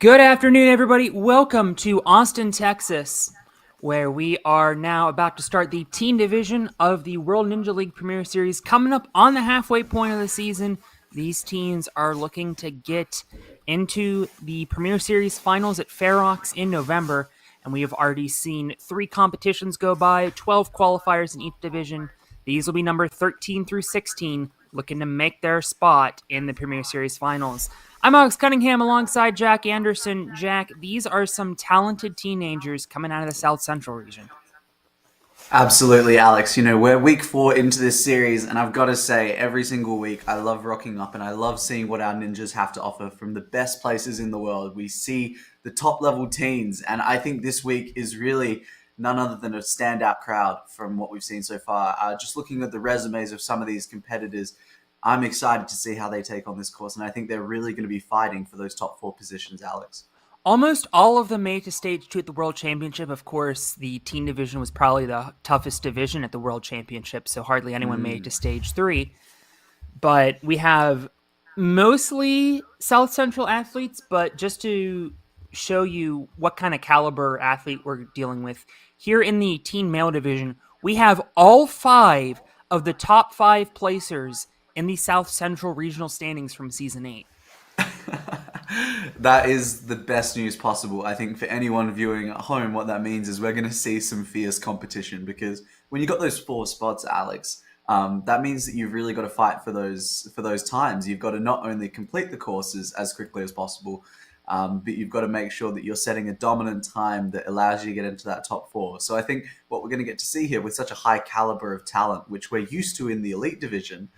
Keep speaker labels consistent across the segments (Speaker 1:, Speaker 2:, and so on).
Speaker 1: Good afternoon, everybody. Welcome to Austin, Texas, where we are now about to start the teen division of the World Ninja League Premier Series. Coming up on the halfway point of the season, these teams are looking to get into the Premier Series finals at Fair Oaks in November, and we have already seen 3 competitions go by, 12 qualifiers in each division. These will be number 13 through 16, looking to make their spot in the Premier Series finals. I'm Alex Cunningham alongside Jack Anderson. Jack, these are some talented teenagers coming out of the South Central region.
Speaker 2: Absolutely, Alex. We're week 4 into this series, and I've got to say, every single week, I love rocking up and I love seeing what our ninjas have to offer from the best places in the world. We see the top level teens, and I think this week is really none other than a standout crowd from what we've seen so far. Just looking at the resumes of some of these competitors, I'm excited to see how they take on this course, and I think they're really going to be fighting for those top 4 positions, Alex.
Speaker 1: Almost all of them made it to stage 2 at the World Championship. Of course, the teen division was probably the toughest division at the World Championship, so hardly anyone made it to stage 3. But we have mostly South Central athletes, but just to show you what kind of caliber athlete we're dealing with, here in the teen male division, we have all 5 of the top 5 placers in the South Central regional standings from season 8.
Speaker 2: That is the best news possible. I think for anyone viewing at home, what that means is we're going to see some fierce competition because when you got those 4 spots, Alex, that means that you've really got to fight for those times. You've got to not only complete the courses as quickly as possible, but you've got to make sure that you're setting a dominant time that allows you to get into that top 4. So I think what we're going to get to see here with such a high caliber of talent, which we're used to in the elite division,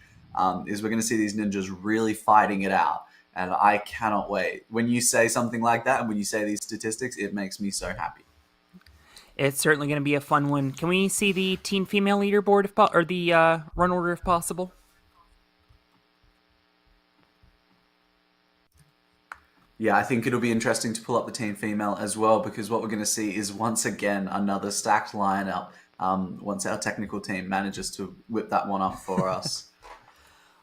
Speaker 2: is we're going to see these ninjas really fighting it out. And I cannot wait. When you say something like that and when you say these statistics, it makes me so happy.
Speaker 1: It's certainly going to be a fun one. Can we see the teen female leaderboard or the run order if possible?
Speaker 2: Yeah, I think it'll be interesting to pull up the team female as well because what we're going to see is once again another stacked lineup once our technical team manages to whip that one up for us.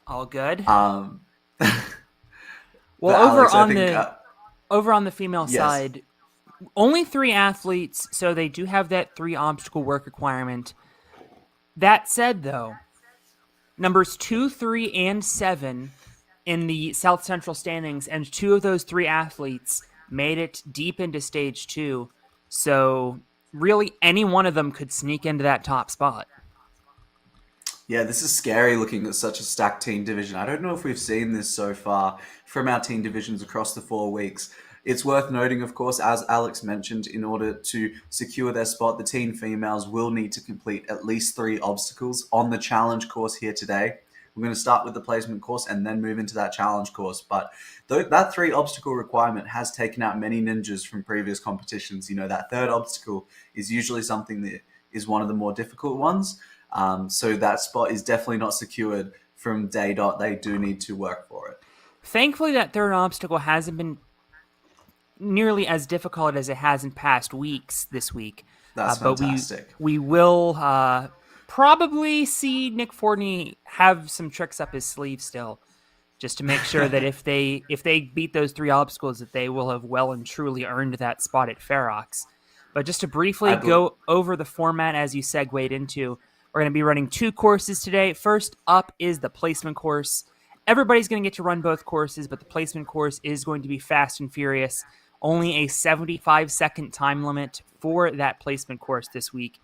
Speaker 1: All good.
Speaker 2: Um,
Speaker 1: Well,
Speaker 2: but
Speaker 1: over
Speaker 2: Alex, I
Speaker 1: on
Speaker 2: think,
Speaker 1: the over on the female
Speaker 2: yes.
Speaker 1: side, only 3 athletes, so they do have that 3 obstacle work requirement. That said, though, numbers 2, 3, and 7 in the South Central standings, and 2 of those 3 athletes made it deep into stage 2. So really, any one of them could sneak into that top spot.
Speaker 2: Yeah, this is scary looking at such a stacked team division. I don't know if we've seen this so far from our team divisions across the 4 weeks. It's worth noting, of course, as Alex mentioned, in order to secure their spot, the team females will need to complete at least 3 obstacles on the challenge course here today. We're going to start with the placement course and then move into that challenge course. But that 3 obstacle requirement has taken out many ninjas from previous competitions. That third obstacle is usually something that is one of the more difficult ones. So that spot is definitely not secured from day dot. They do need to work for it.
Speaker 1: Thankfully, that third obstacle hasn't been nearly as difficult as it has in past weeks this week.
Speaker 2: That's
Speaker 1: But we
Speaker 2: fantastic.
Speaker 1: we will probably see Nick Fortney have some tricks up his sleeve still, just to make sure that if they beat those 3 obstacles, that they will have well and truly earned that spot at Fair Oaks. But just to briefly
Speaker 2: I bel
Speaker 1: go over the format as you segued into, we're going to be running 2 courses today. First up is the placement course. Everybody's going to get to run both courses, but the placement course is going to be fast and furious. Only a 75-second time limit for that placement course this week.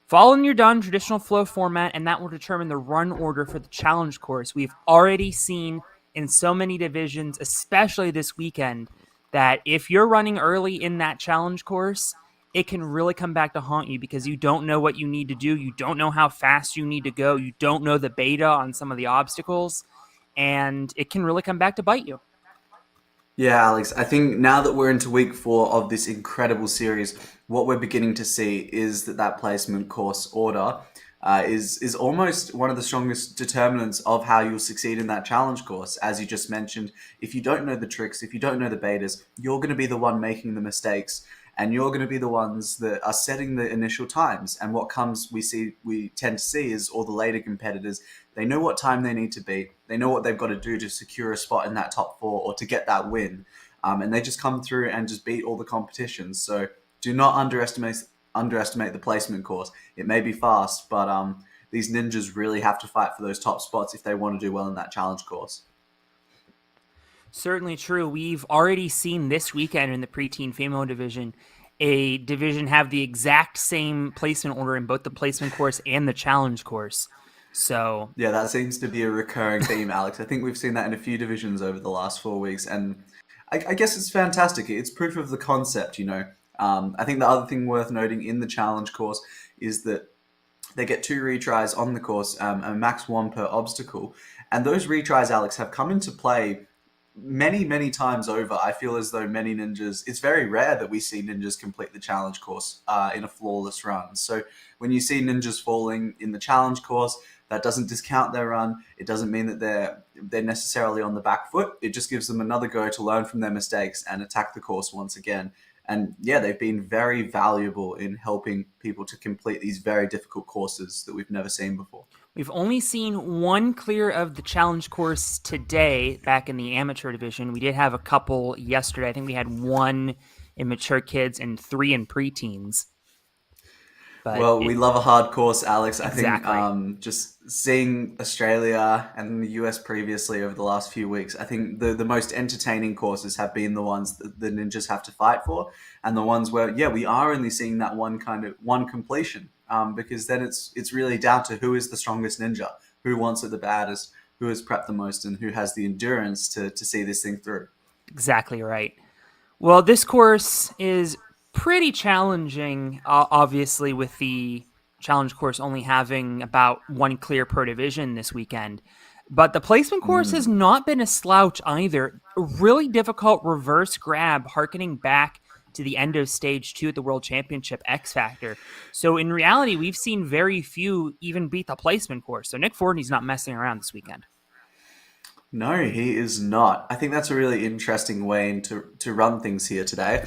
Speaker 1: Following your done traditional flow format, and that will determine the run order for the challenge course. We've already seen in so many divisions, especially this weekend, that if you're running early in that challenge course, it can really come back to haunt you because you don't know what you need to do. You don't know how fast you need to go. You don't know the beta on some of the obstacles, and it can really come back to bite you.
Speaker 2: Yeah, Alex, I think now that we're into week 4 of this incredible series, what we're beginning to see is that placement course order is almost one of the strongest determinants of how you'll succeed in that challenge course. As you just mentioned, if you don't know the tricks, if you don't know the betas, you're going to be the one making the mistakes, and you're going to be the ones that are setting the initial times. And what we tend to see is all the later competitors. They know what time they need to be. They know what they've got to do to secure a spot in that top 4 or to get that win. and they just come through and just beat all the competitions. So do not underestimate the placement course. It may be fast, but these ninjas really have to fight for those top spots if they want to do well in that challenge course.
Speaker 1: Certainly true. We've already seen this weekend in the preteen female division a division have the exact same placement order in both the placement course and the challenge course. So,
Speaker 2: Yeah, that seems to be a recurring theme, Alex. I think we've seen that in a few divisions over the last 4 weeks, and I guess it's fantastic. It's proof of the concept, you know. I think the other thing worth noting in the challenge course is that they get 2 retries on the course, a max one per obstacle, and those retries, Alex, have come into play many times over. I feel as though many ninjas, it's very rare that we see ninjas complete the challenge course in a flawless run. So when you see ninjas falling in the challenge course, that doesn't discount their run. It doesn't mean that they're necessarily on the back foot. It just gives them another go to learn from their mistakes and attack the course once again. And yeah, they've been very valuable in helping people to complete these very difficult courses that we've never seen before.
Speaker 1: we've only seen one clear of the challenge course today back in the amateur division. We did have a couple yesterday. I think we had one in mature kids and 3 in preteens. But
Speaker 2: Well, we love a hard course, Alex. I think
Speaker 1: exactly.
Speaker 2: just seeing Australia and the US previously over the last few weeks, I think the most entertaining courses have been the ones that the ninjas have to fight for, and the ones where yeah we are only seeing that one completion, because then it's really down to who is the strongest ninja, who wants it the baddest, who has prepped the most, and who has the endurance to see this thing through.
Speaker 1: Exactly right. Well, this course is pretty challenging, obviously, with the challenge course only having about one clear per division this weekend. But the placement course has
Speaker 2: Mm.
Speaker 1: not been a slouch either. A really difficult reverse grab, harkening back to the end of stage 2 at the World Championship X Factor. So in reality, we've seen very few even beat the placement course. So Nick Fortney's not messing around this weekend.
Speaker 2: No, he is not. I think that's a really interesting way to run things here today.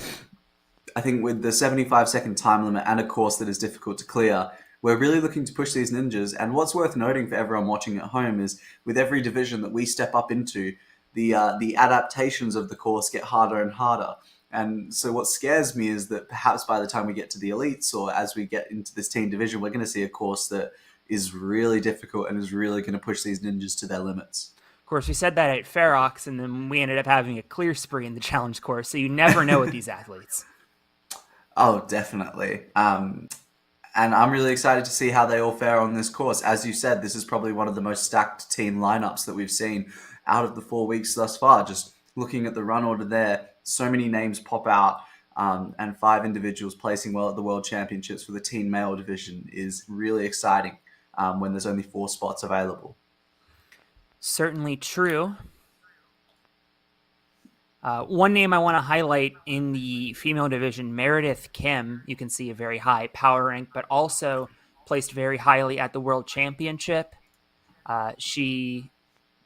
Speaker 2: I think with the 75-second time limit and a course that is difficult to clear, we're really looking to push these ninjas. And what's worth noting for everyone watching at home is with every division that we step up into, the adaptations of the course get harder and harder. And so what scares me is that perhaps by the time we get to the elites or as we get into this team division, we're going to see a course that is really difficult and is really going to push these ninjas to their limits.
Speaker 1: Of course, we said that at Ferox, and then we ended up having a clear spree in the challenge course. So you never know with these athletes.
Speaker 2: Oh, definitely. And I'm really excited to see how they all fare on this course. As you said, this is probably one of the most stacked team lineups that we've seen out of the 4 weeks thus far. Just looking at the run order there, so many names pop out, and 5 individuals placing well at the World Championships for the team male division is really exciting when there's only 4 spots available.
Speaker 1: Certainly true. One name I want to highlight in the female division, Meredith Kim. You can see a very high power rank, but also placed very highly at the World Championship. She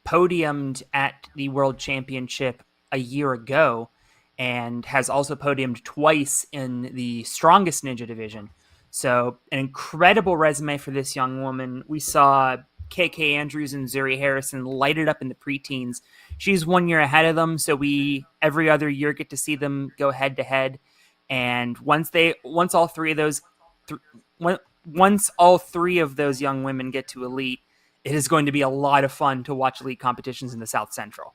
Speaker 1: podiumed at the World Championship a year ago and has also podiumed twice in the strongest ninja division. So, an incredible resume for this young woman. We saw KK Andrews and Zuri Harrison light it up in the preteens. She's 1 year ahead of them, so we every other year get to see them go head to head. And once all three of those, once all 3 of those young women get to elite, it is going to be a lot of fun to watch elite competitions in the South Central.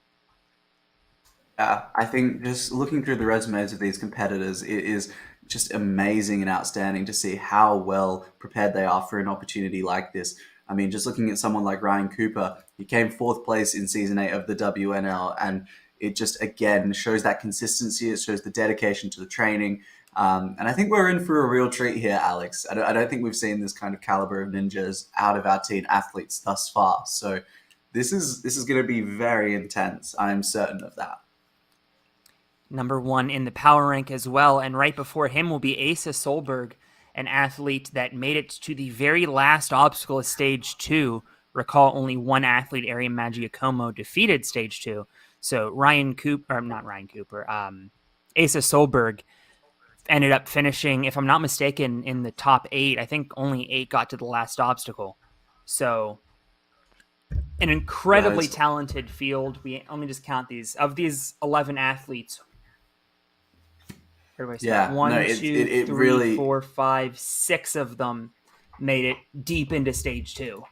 Speaker 2: I think just looking through the resumes of these competitors, it is just amazing and outstanding to see how well prepared they are for an opportunity like this. I mean, just looking at someone like Ryan Cooper, he came 4th place in season 8 of the WNL, and it just again shows that consistency. It shows the dedication to the training, and I think we're in for a real treat here, Alex. I don't think we've seen this kind of caliber of ninjas out of our teen athletes thus far. So this is going to be very intense. I am certain of that.
Speaker 1: Number 1 in the power rank as well. And right before him will be Asa Solberg, an athlete that made it to the very last obstacle of stage 2. Recall only one athlete, Arian Magiacomo, defeated stage 2. So Ryan Cooper, or not Ryan Cooper, Asa Solberg ended up finishing, if I'm not mistaken, in the top 8. I think only 8 got to the last obstacle. So an
Speaker 2: That
Speaker 1: incredibly
Speaker 2: is
Speaker 1: talented field. Let me just count these. Of these 11 athletes, Where do I start?
Speaker 2: Yeah, no,
Speaker 1: One, two,
Speaker 2: it
Speaker 1: three,
Speaker 2: really.
Speaker 1: four, five, six of them made it deep into stage two.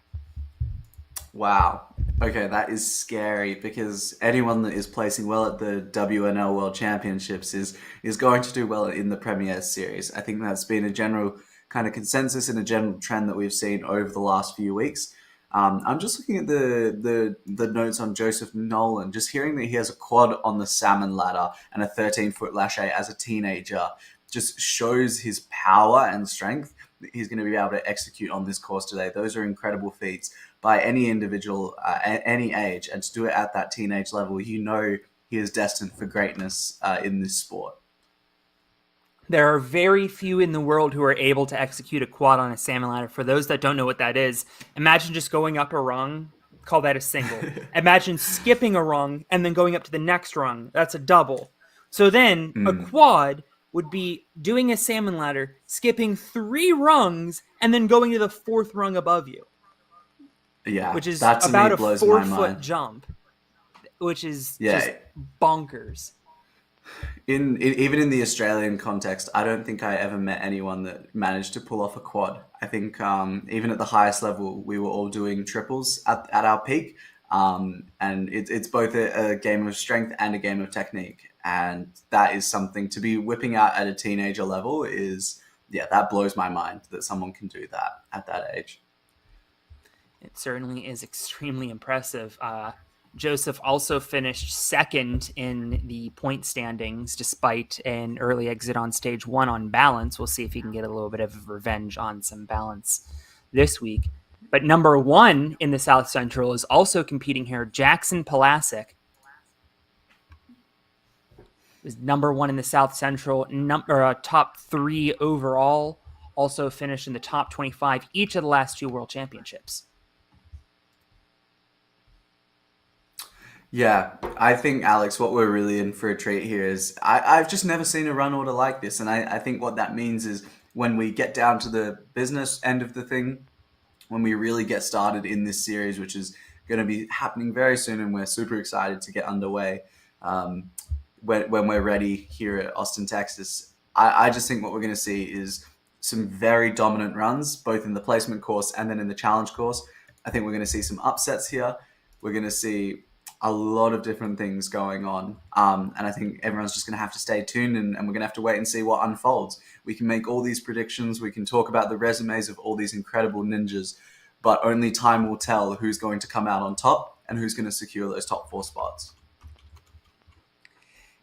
Speaker 2: Wow. Okay, that is scary because anyone that is placing well at the WNL World Championships is going to do well in the Premier Series. I think that's been a general kind of consensus and a general trend that we've seen over the last few weeks. I'm just looking at the notes on Joseph Nolan, just hearing that he has a quad on the salmon ladder and a 13-foot lache as a teenager just shows his power and strength that he's going to be able to execute on this course today. Those are incredible feats by any individual at any age, and to do it at that teenage level, you know he is destined for greatness in this sport.
Speaker 1: There are very few in the world who are able to execute a quad on a salmon ladder. For those that don't know what that is, imagine just going up a rung, call that a single. Imagine skipping a rung and then going up to the next rung. That's a double. So then a quad would be doing a salmon ladder, skipping 3 rungs, and then going to the 4th rung above you,
Speaker 2: Yeah,
Speaker 1: which is
Speaker 2: that to me
Speaker 1: about a
Speaker 2: blows my
Speaker 1: 4 foot
Speaker 2: mind.
Speaker 1: jump, which is just
Speaker 2: Yeah,
Speaker 1: bonkers.
Speaker 2: even in the Australian context, I don't think I ever met anyone that managed to pull off a quad. I think even at the highest level, we were all doing triples at our peak, and it's both a game of strength and a game of technique, and that is something to be whipping out at a teenager level is yeah, that blows my mind that someone can do that at that age.
Speaker 1: It certainly is extremely impressive. Joseph also finished second in the point standings despite an early exit on stage one on balance. We'll see if he can get a little bit of revenge on some balance this week. But number one in the South Central is also competing here. Jackson Palasic is number one in the South Central, top 3 overall. Also finished in the top 25 each of the last 2 World Championships.
Speaker 2: Yeah, I think Alex, what we're really in for a treat here is I've just never seen a run order like this, and I think what that means is when we get down to the business end of the thing, when we really get started in this series, which is going to be happening very soon, and we're super excited to get underway. Um, when we're ready here at Austin, Texas, I just think what we're going to see is some very dominant runs, both in the placement course and then in the challenge course. I think we're going to see some upsets here. We're going to see a lot of different things going on. And I think everyone's just going to have to stay tuned and we're going to have to wait and see what unfolds. We can make all these predictions. We can talk about the resumes of all these incredible ninjas, but only time will tell who's going to come out on top and who's going to secure those top 4 spots.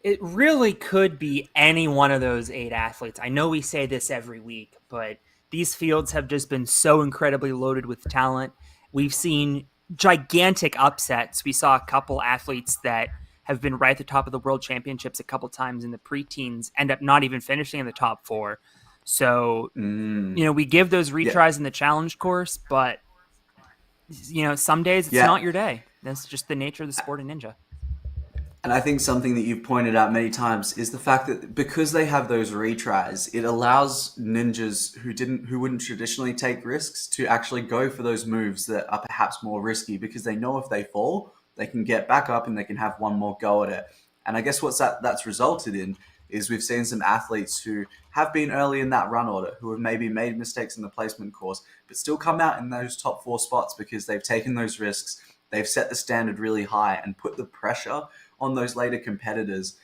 Speaker 1: It really could be any one of those 8 athletes. I know we say this every week, but these fields have just been so incredibly loaded with talent. We've seen gigantic upsets. We saw a couple athletes that have been right at the top of the world championships a couple times in the preteens end up not even finishing in the top 4. So, we give those
Speaker 2: Yeah,
Speaker 1: retries in the challenge course, but some days it's
Speaker 2: yeah.
Speaker 1: not your day. That's just the nature of the sport of ninja.
Speaker 2: And I think something that you've pointed out many times is the fact that because they have those retries, it allows ninjas who wouldn't traditionally take risks to actually go for those moves that are perhaps more risky because they know if they fall, they can get back up and they can have one more go at it. And I guess that's resulted in is we've seen some athletes who have been early in that run order, who have maybe made mistakes in the placement course, but still come out in those top 4 spots because they've taken those risks, they've set the standard really high and put the pressure on those later competitors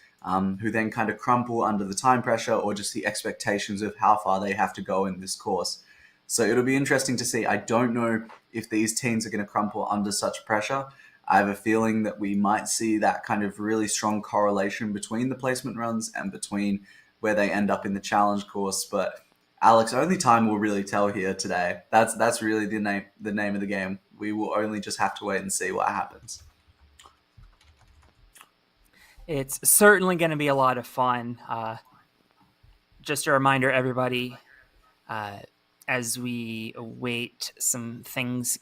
Speaker 2: who then kind of crumple under the time pressure or just the expectations of how far they have to go in this course. So it'll be interesting to see. I don't know if these teams are going to crumple under such pressure. I have a feeling that we might see that kind of really strong correlation between the placement runs and between where they end up in the challenge course. But Alex, only time will really tell here today. That's really the name of the game. We will only just have to wait and see what happens.
Speaker 1: It's certainly going to be a lot of fun. Just a reminder, everybody, as we await some things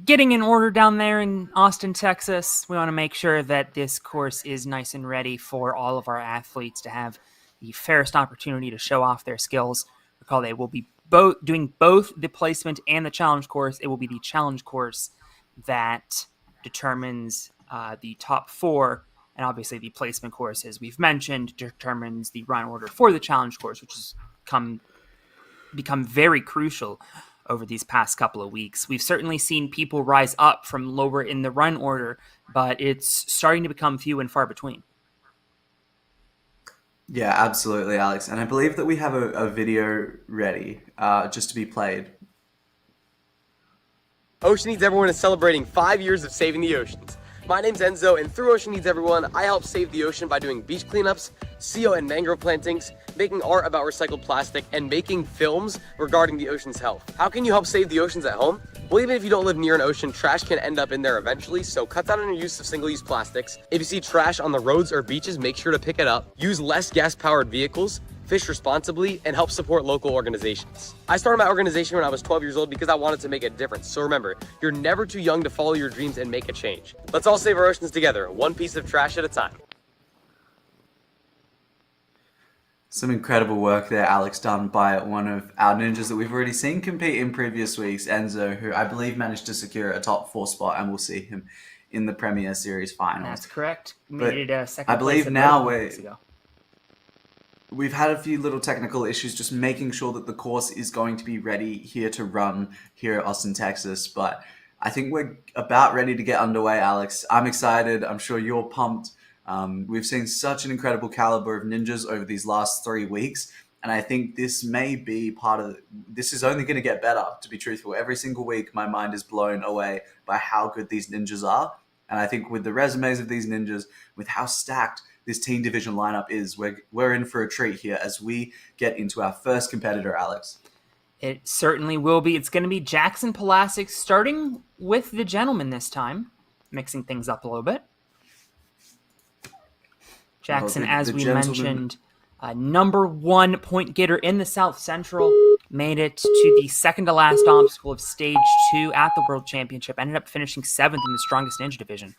Speaker 1: getting in order down there in Austin, Texas, we want to make sure that this course is nice and ready for all of our athletes to have the fairest opportunity to show off their skills. Recall they will be doing both the placement and the challenge course. It will be the challenge course that determines the top 4. And obviously the placement course, as we've mentioned, determines the run order for the challenge course, which has become very crucial over these past couple of weeks. We've certainly seen people rise up from lower in the run order, but it's starting to become few and far between.
Speaker 2: Yeah, absolutely, Alex. And I believe that we have a video ready just to be played.
Speaker 3: Ocean Needs Everyone is celebrating 5 years of saving the oceans. My name's Enzo, and through Ocean Needs Everyone, I help save the ocean by doing beach cleanups, CO and mangrove plantings, making art about recycled plastic, and making films regarding the ocean's health. How can you help save the oceans at home? Well, even if you don't live near an ocean, trash can end up in there eventually, so cut down on your use of single-use plastics. If you see trash on the roads or beaches, make sure to pick it up. Use less gas-powered vehicles, fish responsibly, and help support local organizations. I started my organization when I was 12 years old because I wanted to make a difference. So remember, you're never too young to follow your dreams and make a change. Let's all save our oceans together, one piece of trash at a time.
Speaker 2: Some incredible work there, Alex, done by one of our ninjas that we've already seen compete in previous weeks, Enzo, who I believe managed to secure a top 4 spot, and we'll see him in the Premier Series finals.
Speaker 1: That's correct.
Speaker 2: But
Speaker 1: Made it second
Speaker 2: I believe
Speaker 1: place
Speaker 2: now we've had a few little technical issues just making sure that the course is going to be ready here to run here at Austin, Texas. But I think we're about ready to get underway, Alex. I'm excited. I'm sure you're pumped. We've seen such an incredible caliber of ninjas over these last 3 weeks. And I think this may be this is only going to get better, to be truthful. Every single week, my mind is blown away by how good these ninjas are. And I think with the resumes of these ninjas, with how stacked this team division lineup is, we're in for a treat here as we get into our first competitor, Alex.
Speaker 1: It certainly will be. It's going to be Jackson Pulasic, starting with the gentleman this time, mixing things up a little bit. Jackson, as we mentioned, number 1 point getter in the South Central, made it to the second to last obstacle of stage 2 at the World Championship, ended up finishing 7th in the strongest ninja division.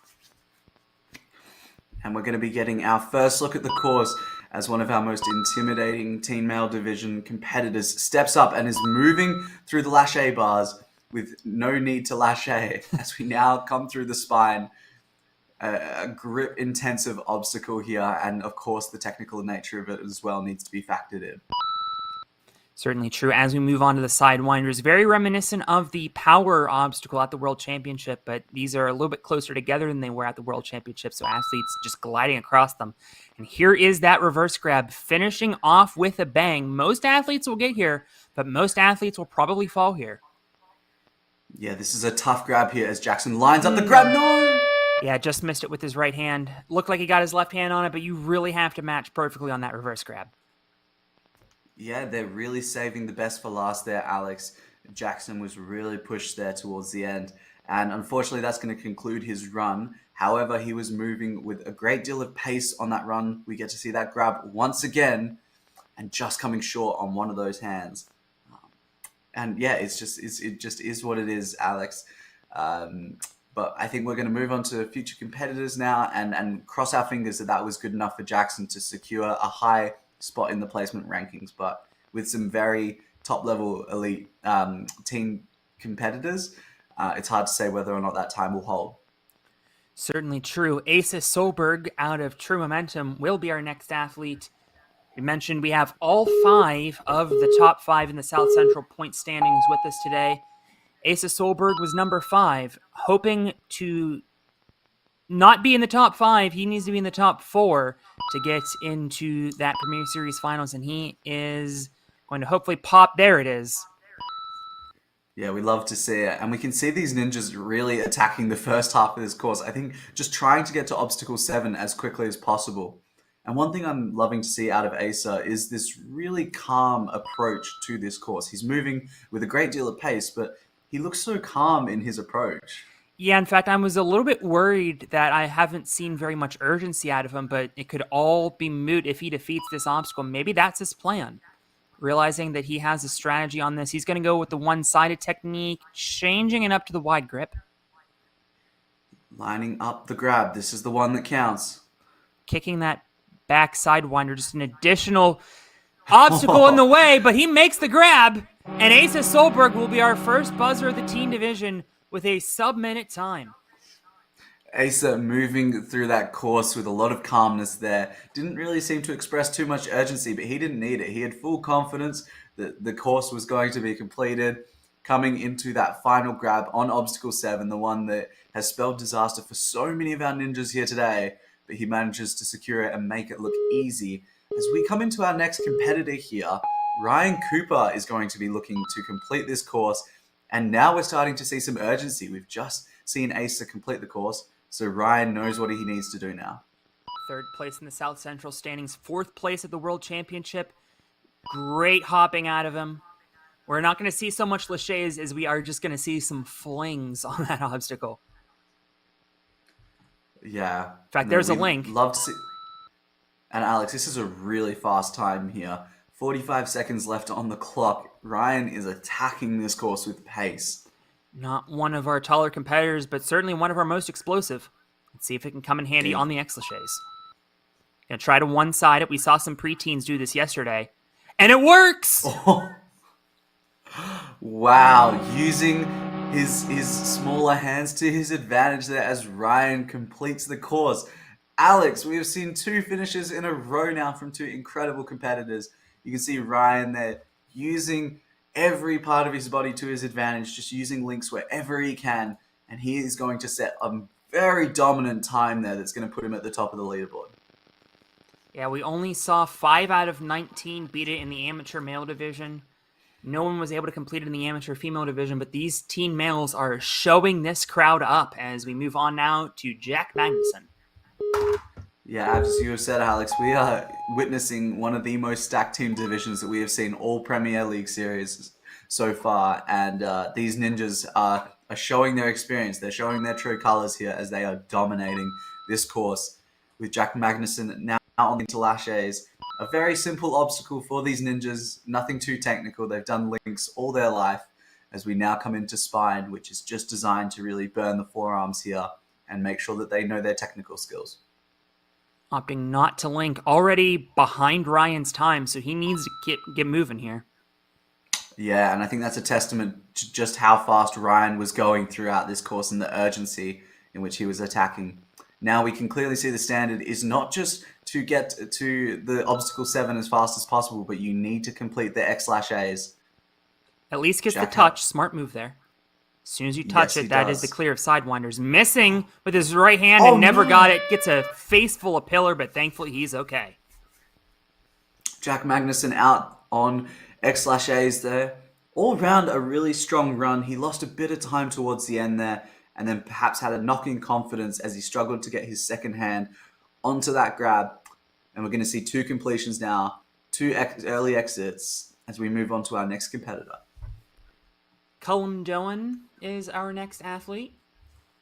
Speaker 2: And we're going to be getting our first look at the course as one of our most intimidating teen male division competitors steps up and is moving through the lache bars with no need to lache as we now come through the spine. A grip intensive obstacle here, and of course the technical nature of it as well needs to be factored in.
Speaker 1: Certainly true. As we move on to the sidewinders, very reminiscent of the power obstacle at the World Championship, but these are a little bit closer together than they were at the World Championship, so athletes just gliding across them. And here is that reverse grab, finishing off with a bang. Most athletes will get here, but most athletes will probably fall here.
Speaker 2: Yeah, this is a tough grab here as Jackson lines up the grab. No!
Speaker 1: Yeah, just missed it with his right hand. Looked like he got his left hand on it, but you really have to match perfectly on that reverse grab.
Speaker 2: Yeah, they're really saving the best for last there, Alex. Jackson was really pushed there towards the end. And unfortunately, that's going to conclude his run. However, he was moving with a great deal of pace on that run. We get to see that grab once again and just coming short on one of those hands. And yeah, it just is what it is, Alex. But I think we're going to move on to future competitors now and cross our fingers that was good enough for Jackson to secure a high spot in the placement rankings. But with some very top-level elite team competitors, it's hard to say whether or not that time will hold.
Speaker 1: Certainly true. Asa Solberg out of True Momentum will be our next athlete. We mentioned we have all 5 of the top 5 in the South Central point standings with us today. Asa Solberg was number 5, hoping to not be in the top 5. He needs to be in the top 4 to get into that Premier Series finals, and he is going to hopefully pop. There it is.
Speaker 2: Yeah, we love to see it. And we can see these ninjas really attacking the first half of this course. I think just trying to get to obstacle 7 as quickly as possible. And one thing I'm loving to see out of Asa is this really calm approach to this course. He's moving with a great deal of pace, but he looks so calm in his approach.
Speaker 1: Yeah, in fact, I was a little bit worried that I haven't seen very much urgency out of him, but it could all be moot if he defeats this obstacle. Maybe that's his plan. Realizing that he has a strategy on this, he's going to go with the one-sided technique, changing it up to the wide grip.
Speaker 2: Lining up the grab. This is the one that counts.
Speaker 1: Kicking that back sidewinder, just an additional obstacle in the way, but he makes the grab. And Asa Solberg will be our first buzzer of the teen division with a sub-minute time.
Speaker 2: Asa moving through that course with a lot of calmness there. Didn't really seem to express too much urgency, but he didn't need it. He had full confidence that the course was going to be completed. Coming into that final grab on obstacle 7, the one that has spelled disaster for so many of our ninjas here today, but he manages to secure it and make it look easy. As we come into our next competitor here, Ryan Cooper is going to be looking to complete this course, and now we're starting to see some urgency. We've just seen Asa complete the course, so Ryan knows what he needs to do now.
Speaker 1: Third place in the South Central standings, fourth place at the World Championship. Great hopping out of him. We're not going to see so much laches as we are just going to see some flings on that obstacle.
Speaker 2: Yeah.
Speaker 1: In fact, there's a link.
Speaker 2: Love to see. And Alex, this is a really fast time here. 45 seconds left on the clock. Ryan is attacking this course with pace.
Speaker 1: Not one of our taller competitors, but certainly one of our most explosive. Let's see if it can come in handy on the X-laches. Gonna try to one-side it. We saw some preteens do this yesterday. And it works!
Speaker 2: Oh. Wow, using his smaller hands to his advantage there as Ryan completes the course. Alex, we have seen 2 finishes in a row now from 2 incredible competitors. You can see Ryan there using every part of his body to his advantage, just using links wherever he can, and he is going to set a very dominant time there that's going to put him at the top of the leaderboard.
Speaker 1: Yeah, we only saw 5 out of 19 beat it in the amateur male division. No one was able to complete it in the amateur female division, but these teen males are showing this crowd up as we move on now to Jack Magnuson.
Speaker 2: Yeah, as you have said, Alex, we are witnessing one of the most stacked team divisions that we have seen all Premier League series so far, and these ninjas are showing their experience. They're showing their true colors here as they are dominating this course with Jack Magnuson now on the laches. A very simple obstacle for these ninjas, nothing too technical. They've done links all their life as we now come into spine, which is just designed to really burn the forearms here and make sure that they know their technical skills.
Speaker 1: Opting not to link, already behind Ryan's time, so he needs to get moving here.
Speaker 2: Yeah, and I think that's a testament to just how fast Ryan was going throughout this course and the urgency in which he was attacking. Now we can clearly see the standard is not just to get to the obstacle 7 as fast as possible, but you need to complete the X/A's.
Speaker 1: At least gets the touch. Smart move there. As soon as you touch it, that is the clear of sidewinders. Missing with his right hand and never got it. Gets a face full of pillar, but thankfully he's okay.
Speaker 2: Jack Magnuson out on X/A's there. All round a really strong run. He lost a bit of time towards the end there, and then perhaps had a knock in confidence as he struggled to get his second hand onto that grab. And we're going to see 2 completions now, 2 early exits as we move on to our next competitor.
Speaker 1: Cullum Doan is our next athlete.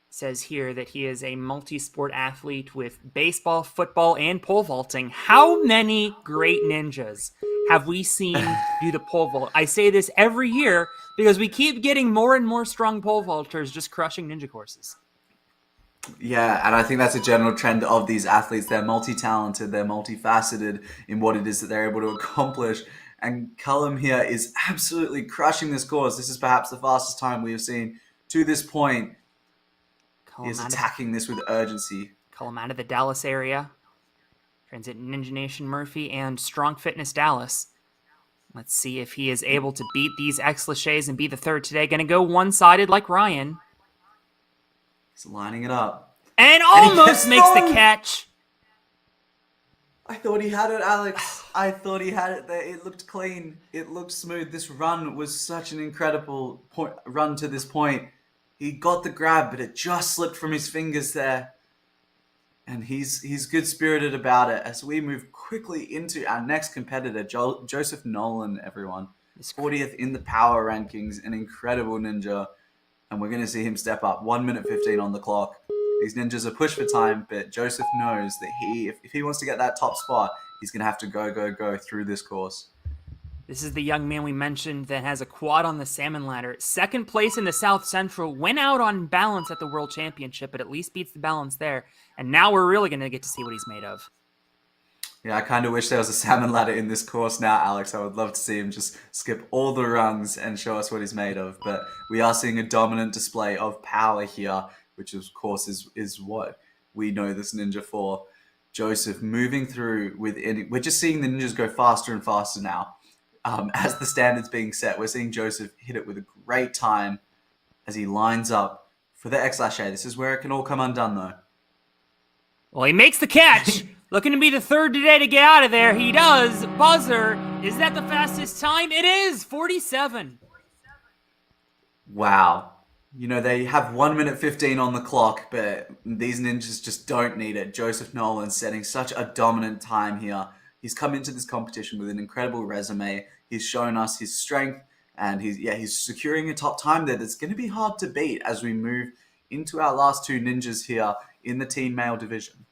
Speaker 1: Says here that he is a multi-sport athlete with baseball, football, and pole vaulting. How many great ninjas have we seen do the pole vault? I say this every year because we keep getting more and more strong pole vaulters just crushing ninja courses.
Speaker 2: Yeah, and I think that's a general trend of these athletes. They're multi-talented, they're multifaceted in what it is that they're able to accomplish. And Cullum here is absolutely crushing this course. This is perhaps the fastest time we have seen to this point. He is attacking this with urgency.
Speaker 1: Cullum out of the Dallas area. Transit Ninja Nation Murphy and Strong Fitness Dallas. Let's see if he is able to beat these X-laches and be the third today. Going to go one-sided like Ryan.
Speaker 2: He's lining it up.
Speaker 1: And almost makes the catch.
Speaker 2: I thought he had it, Alex. I thought he had it there. It looked clean. It looked smooth. This run was such an incredible run to this point. He got the grab, but it just slipped from his fingers there. And he's good-spirited about it as we move quickly into our next competitor, Joseph Nolan, everyone. 40th in the power rankings, an incredible ninja. And we're going to see him step up. 1 minute 15 on the clock. These ninjas are pushed for time, but Joseph knows that if he wants to get that top spot, he's going to have to go through this course.
Speaker 1: This is the young man we mentioned that has a quad on the salmon ladder. Second place in the South Central. Went out on balance at the World Championship, but at least beats the balance there. And now we're really going to get to see what he's made of.
Speaker 2: Yeah, I kind of wish there was a salmon ladder in this course now, Alex. I would love to see him just skip all the rungs and show us what he's made of. But we are seeing a dominant display of power here which of course is what we know this ninja for. Joseph moving through we're just seeing the ninjas go faster and faster now. As the standard's being set, we're seeing Joseph hit it with a great time as he lines up for the X/A. This is where it can all come undone, though.
Speaker 1: Well, he makes the catch. Looking to be the third today to get out of there. He does. Buzzer. Is that the fastest time? It is. 47.
Speaker 2: Wow. You know, they have 1 minute 15 on the clock, but these ninjas just don't need it. Joseph Nolan setting such a dominant time here. He's come into this competition with an incredible resume. He's shown us his strength, and he's securing a top time there that's going to be hard to beat as we move into our last two ninjas here in the teen male division.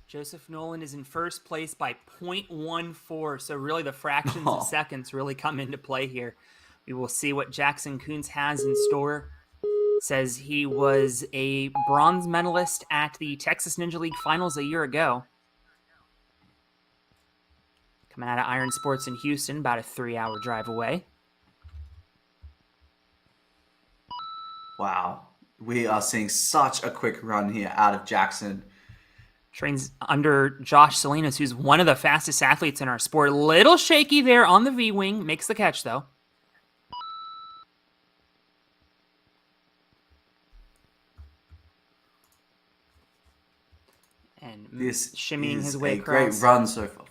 Speaker 1: Joseph Nolan is in first place by 0.14, so really the fractions of seconds really come into play here. We will see what Jackson Kuntz has in store. Says he was a bronze medalist at the Texas Ninja League Finals a year ago. Coming out of Iron Sports in Houston, about a 3-hour drive away.
Speaker 2: Wow. We are seeing such a quick run here out of Jackson.
Speaker 1: Trains under Josh Salinas, who's one of the fastest athletes in our sport. Little shaky there on the V-wing. Makes the catch, though. And
Speaker 2: this
Speaker 1: shimmying his
Speaker 2: is
Speaker 1: way
Speaker 2: a
Speaker 1: across.
Speaker 2: Great run so far.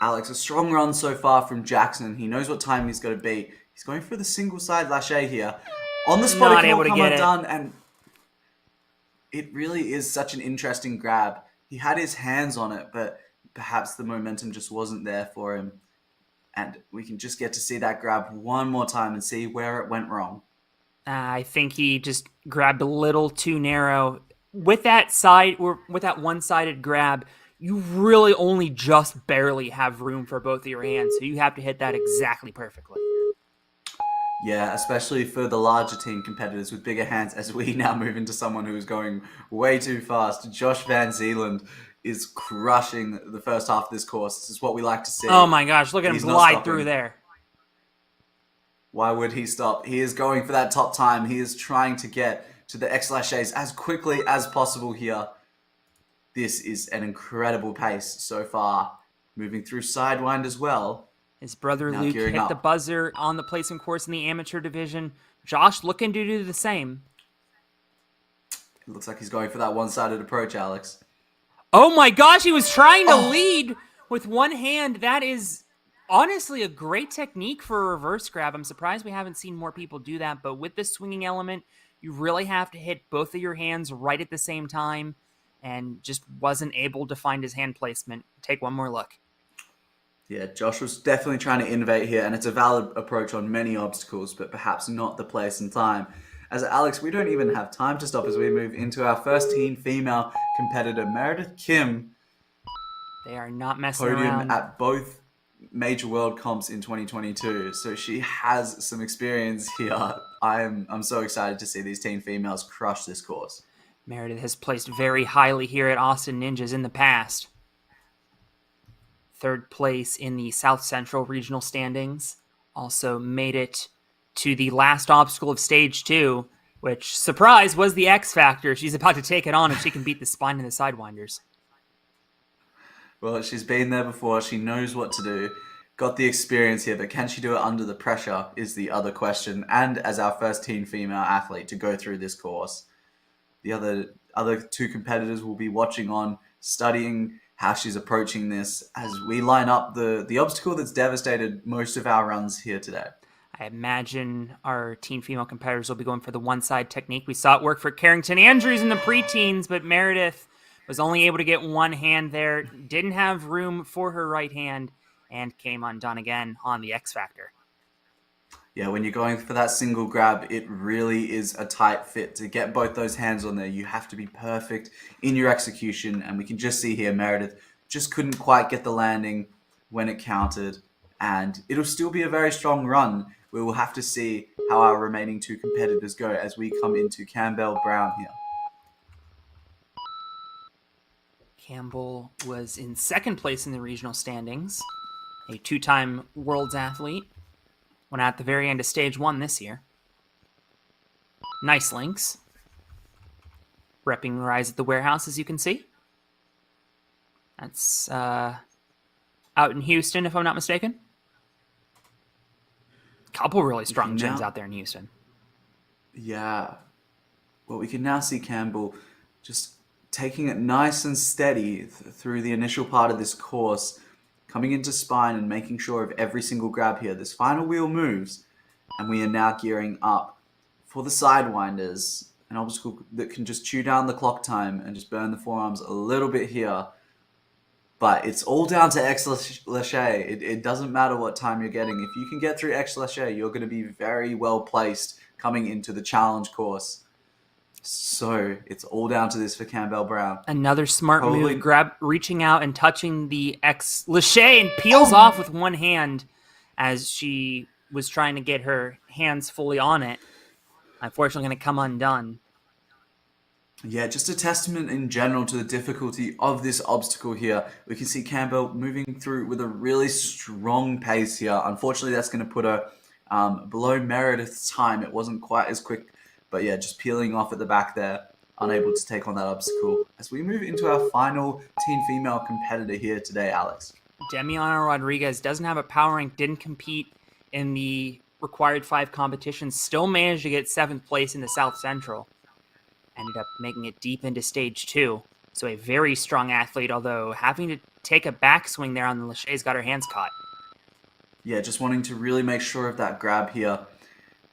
Speaker 2: Alex, a strong run so far from Jackson. He knows what time he's got to be. He's going for the single side lache here. On the spot,
Speaker 1: Not
Speaker 2: it can
Speaker 1: able
Speaker 2: all
Speaker 1: to
Speaker 2: come
Speaker 1: get
Speaker 2: undone, and it really is such an interesting grab. He had his hands on it, but perhaps the momentum just wasn't there for him. And we can just get to see that grab one more time and see where it went wrong.
Speaker 1: I think he just grabbed a little too narrow. With that one-sided grab, you really only just barely have room for both of your hands, so you have to hit that exactly perfectly.
Speaker 2: Yeah, especially for the larger team competitors with bigger hands, as we now move into someone who is going way too fast. Josh Van Zeeland is crushing the first half of this course. This is what we like to see.
Speaker 1: Oh my gosh, look at
Speaker 2: He's
Speaker 1: him
Speaker 2: not
Speaker 1: glide
Speaker 2: stopping.
Speaker 1: through there.
Speaker 2: Why would he stop? He is going for that top time. He is trying to get to the X/Laches as quickly as possible here. This is an incredible pace so far. Moving through Sidewind as well.
Speaker 1: His brother
Speaker 2: Now
Speaker 1: Luke
Speaker 2: gearing
Speaker 1: hit
Speaker 2: up.
Speaker 1: the buzzer on the placement course in the amateur division. Josh looking to do the same.
Speaker 2: It looks like he's going for that one-sided approach, Alex.
Speaker 1: Oh my gosh, he was trying to lead with one hand. That is honestly a great technique for a reverse grab. I'm surprised we haven't seen more people do that, but with the swinging element, you really have to hit both of your hands right at the same time, and just wasn't able to find his hand placement. Take one more look.
Speaker 2: Yeah, Josh was definitely trying to innovate here, and it's a valid approach on many obstacles, but perhaps not the place and time. As Alex, we don't even have time to stop as we move into our first teen female competitor, Meredith Kim,
Speaker 1: They are not messing
Speaker 2: podium
Speaker 1: around.
Speaker 2: at both major world comps in 2022. So she has some experience here. I'm so excited to see these teen females crush this course.
Speaker 1: Meredith has placed very highly here at Austin Ninjas in the past. Third place in the South Central regional standings. Also made it to the last obstacle of stage 2, which, surprise, was the X Factor. She's about to take it on if she can beat the spine and the Sidewinders.
Speaker 2: Well, she's been there before. She knows what to do. Got the experience here, but can she do it under the pressure is the other question. And as our first teen female athlete to go through this course. The other two competitors will be watching on, studying how she's approaching this as we line up the obstacle that's devastated most of our runs here today.
Speaker 1: I imagine our teen female competitors will be going for the one-side technique. We saw it work for Carrington Andrews in the preteens, but Meredith was only able to get one hand there, didn't have room for her right hand, and came undone again on the X Factor.
Speaker 2: Yeah, when you're going for that single grab, it really is a tight fit. To get both those hands on there, you have to be perfect in your execution. And we can just see here, Meredith just couldn't quite get the landing when it counted. And it'll still be a very strong run. We will have to see how our remaining two competitors go as we come into Campbell Brown here.
Speaker 1: Campbell was in second place in the regional standings, a two-time Worlds athlete. Went out at the very end of stage 1 this year. Nice links. Repping Rise at the Warehouse, as you can see. That's out in Houston, if I'm not mistaken. Couple really strong gyms out there in Houston.
Speaker 2: Yeah. Well, we can now see Campbell just taking it nice and steady through the initial part of this course, coming into spine and making sure of every single grab here. This final wheel moves, and we are now gearing up for the sidewinders, an obstacle that can just chew down the clock time and just burn the forearms a little bit here. But it's all down to X Lachey. It doesn't matter what time you're getting. If you can get through X Lachey, you're going to be very well placed coming into the challenge course. So it's all down to this for Campbell Brown.
Speaker 1: Another smart move, reaching out and touching the X Lachey, and peels off with one hand as she was trying to get her hands fully on it. Unfortunately, going to come undone.
Speaker 2: Yeah, just a testament in general to the difficulty of this obstacle here. We can see Campbell moving through with a really strong pace here. Unfortunately, that's going to put her below Meredith's time. It wasn't quite as quick, but yeah, just peeling off at the back there, unable to take on that obstacle. As we move into our final teen female competitor here today, Alex.
Speaker 1: Demiana Rodriguez doesn't have a power rank, didn't compete in the required 5 competitions, still managed to get 7th place in the South Central. Ended up making it deep into stage 2. So a very strong athlete, although having to take a backswing there on the Lachey's got her hands caught.
Speaker 2: Yeah, just wanting to really make sure of that grab here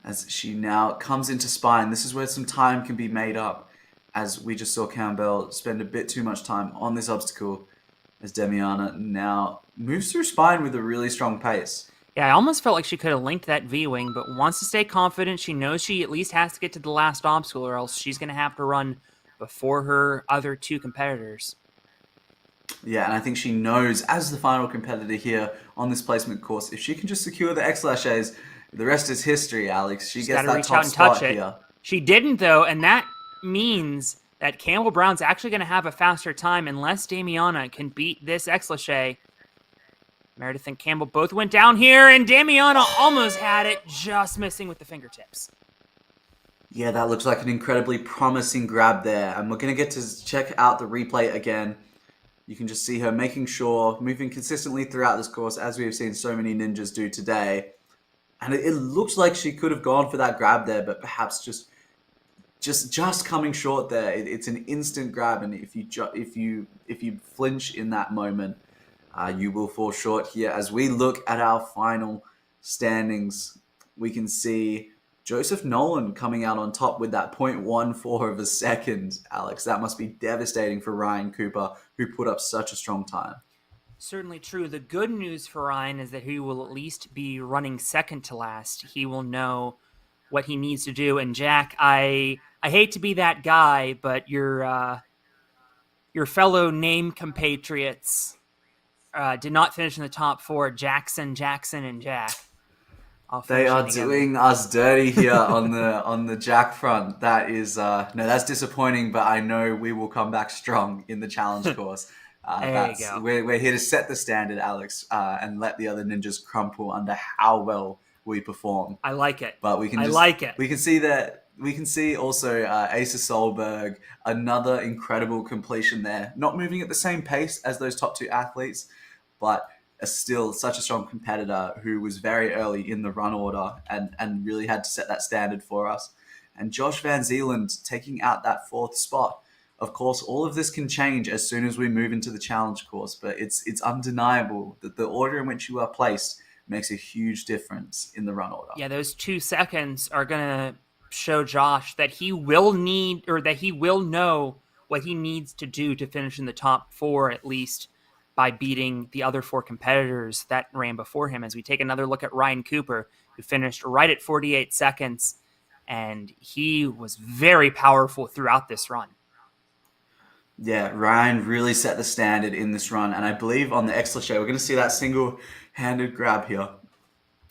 Speaker 2: as she now comes into spine. This is where some time can be made up, as we just saw Campbell spend a bit too much time on this obstacle, as Demiana now moves through spine with a really strong pace.
Speaker 1: Yeah, I almost felt like she could have linked that V-wing, but wants to stay confident. She knows she at least has to get to the last obstacle, or else she's going to have to run before her other 2 competitors.
Speaker 2: Yeah, and I think she knows, as the final competitor here on this placement course, if she can just secure the X-Lashes, the rest is history, Alex. She gets that top spot here.
Speaker 1: She didn't, though, and that means that Campbell Brown's actually going to have a faster time unless Damiana can beat this X-Lachey. Meredith and Campbell both went down here, and Damiana almost had it, just missing with the fingertips.
Speaker 2: Yeah, that looks like an incredibly promising grab there, and we're going to get to check out the replay again. You can just see her making sure, moving consistently throughout this course, as we have seen so many ninjas do today. And it looks like she could have gone for that grab there, but perhaps just coming short there. It's an instant grab, and if you flinch in that moment, you will fall short here. As we look at our final standings, we can see Joseph Nolan coming out on top with that 0.14 of a second, Alex. That must be devastating for Ryan Cooper, who put up such a strong time.
Speaker 1: Certainly true. The good news for Ryan is that he will at least be running second to last. He will know what he needs to do. And Jack, I hate to be that guy, but your fellow name compatriots did not finish in the top 4. Jackson, and Jack.
Speaker 2: They are doing us dirty here on the Jack front. That is that's disappointing, but I know we will come back strong in the challenge course.
Speaker 1: There you go.
Speaker 2: We're here to set the standard, Alex, and let the other ninjas crumple under how well we perform.
Speaker 1: I like it.
Speaker 2: But we can We can see that. We can see also Asa Solberg, another incredible completion there. Not moving at the same pace as those top 2 athletes, but still such a strong competitor who was very early in the run order and really had to set that standard for us. And Josh Van Zeeland taking out that 4th spot. Of course, all of this can change as soon as we move into the challenge course, but it's undeniable that the order in which you are placed makes a huge difference in the run order.
Speaker 1: Yeah, those 2 seconds are going to show Josh that he will know what he needs to do to finish in the top 4 at least, by beating the other 4 competitors that ran before him. As we take another look at Ryan Cooper, who finished right at 48 seconds, and he was very powerful throughout this run.
Speaker 2: Yeah, Ryan really set the standard in this run, and I believe on the X-Lachey, we're going to see that single-handed grab here.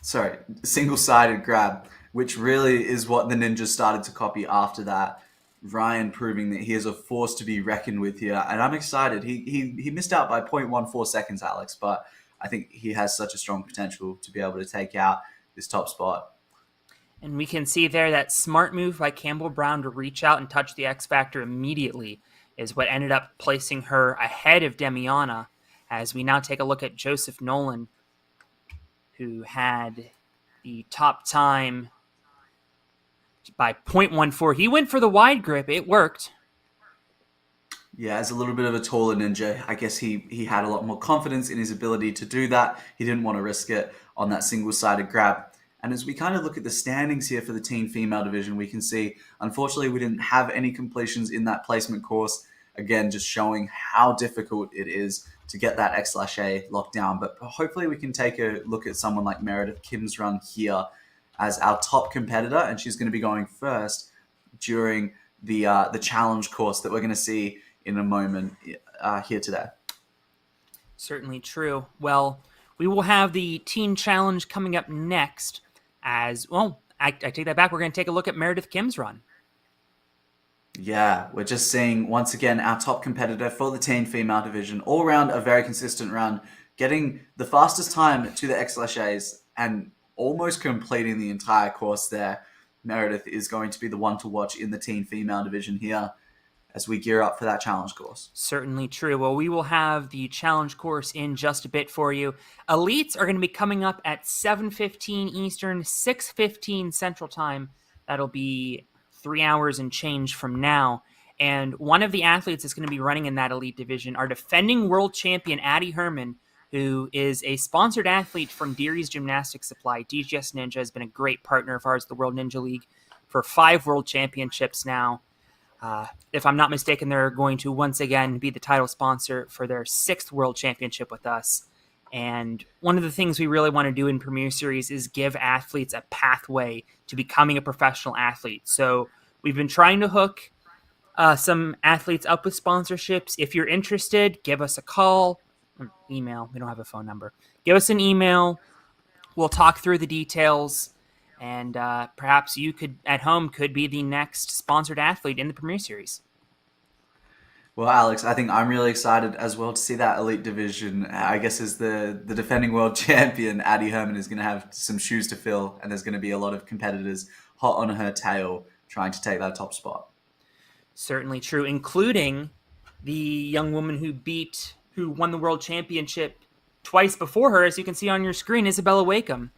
Speaker 2: Sorry, single-sided grab, which really is what the ninjas started to copy after that. Ryan proving that he is a force to be reckoned with here, and I'm excited. He missed out by 0.14 seconds, Alex, but I think he has such a strong potential to be able to take out this top spot.
Speaker 1: And we can see there that smart move by Campbell Brown to reach out and touch the X Factor immediately is what ended up placing her ahead of Demiana. As we now take a look at Joseph Nolan, who had the top time by 0.14. He went for the wide grip. It worked.
Speaker 2: Yeah, as a little bit of a taller ninja, I guess he had a lot more confidence in his ability to do that. He didn't want to risk it on that single-sided grab. And as we kind of look at the standings here for the team female division, we can see, unfortunately, we didn't have any completions in that placement course. Again, just showing how difficult it is to get that X/A locked down. But hopefully we can take a look at someone like Meredith Kim's run here as our top competitor, and she's going to be going first during the challenge course that we're going to see in a moment here today.
Speaker 1: Certainly true. Well, we will have the teen challenge coming up next. As well, I take that back. We're going to take a look at Meredith Kim's run.
Speaker 2: Yeah, we're just seeing once again our top competitor for the teen female division. All around a very consistent run, getting the fastest time to the X/A's and almost completing the entire course there. Meredith is going to be the one to watch in the teen female division here as we gear up for that challenge course.
Speaker 1: Certainly true. Well, we will have the challenge course in just a bit for you. Elites are going to be coming up at 7:15 Eastern, 6:15 Central Time. That'll be 3 hours and change from now. And one of the athletes that's going to be running in that elite division are defending world champion Addie Herman, who is a sponsored athlete from Deary's Gymnastics Supply. DGS Ninja has been a great partner of ours, the World Ninja League, for 5 world championships now. If I'm not mistaken, they're going to once again be the title sponsor for their 6th world championship with us. And one of the things we really want to do in Premier Series is give athletes a pathway to becoming a professional athlete. So we've been trying to hook some athletes up with sponsorships. If you're interested, give us a call, or email. We don't have a phone number. Give us an email. We'll talk through the details. And perhaps you could, at home, could be the next sponsored athlete in the Premier Series.
Speaker 2: Well, Alex, I think I'm really excited as well to see that elite division. I guess as the defending world champion, Addie Herman is going to have some shoes to fill, and there's going to be a lot of competitors hot on her tail trying to take that top spot.
Speaker 1: Certainly true, including the young woman who won the world championship twice before her, as you can see on your screen, Isabella Wakeham,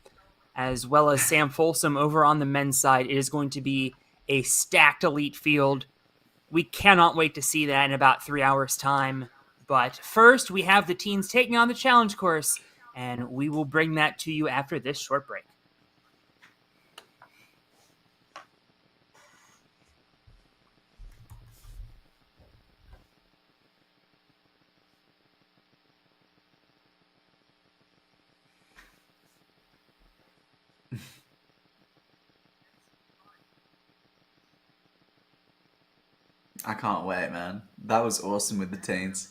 Speaker 1: as well as Sam Folsom over on the men's side. It is going to be a stacked elite field. We cannot wait to see that in about 3 hours' time. But first, we have the teens taking on the challenge course, and we will bring that to you after this short break.
Speaker 2: I can't wait, man. That was awesome with the teens.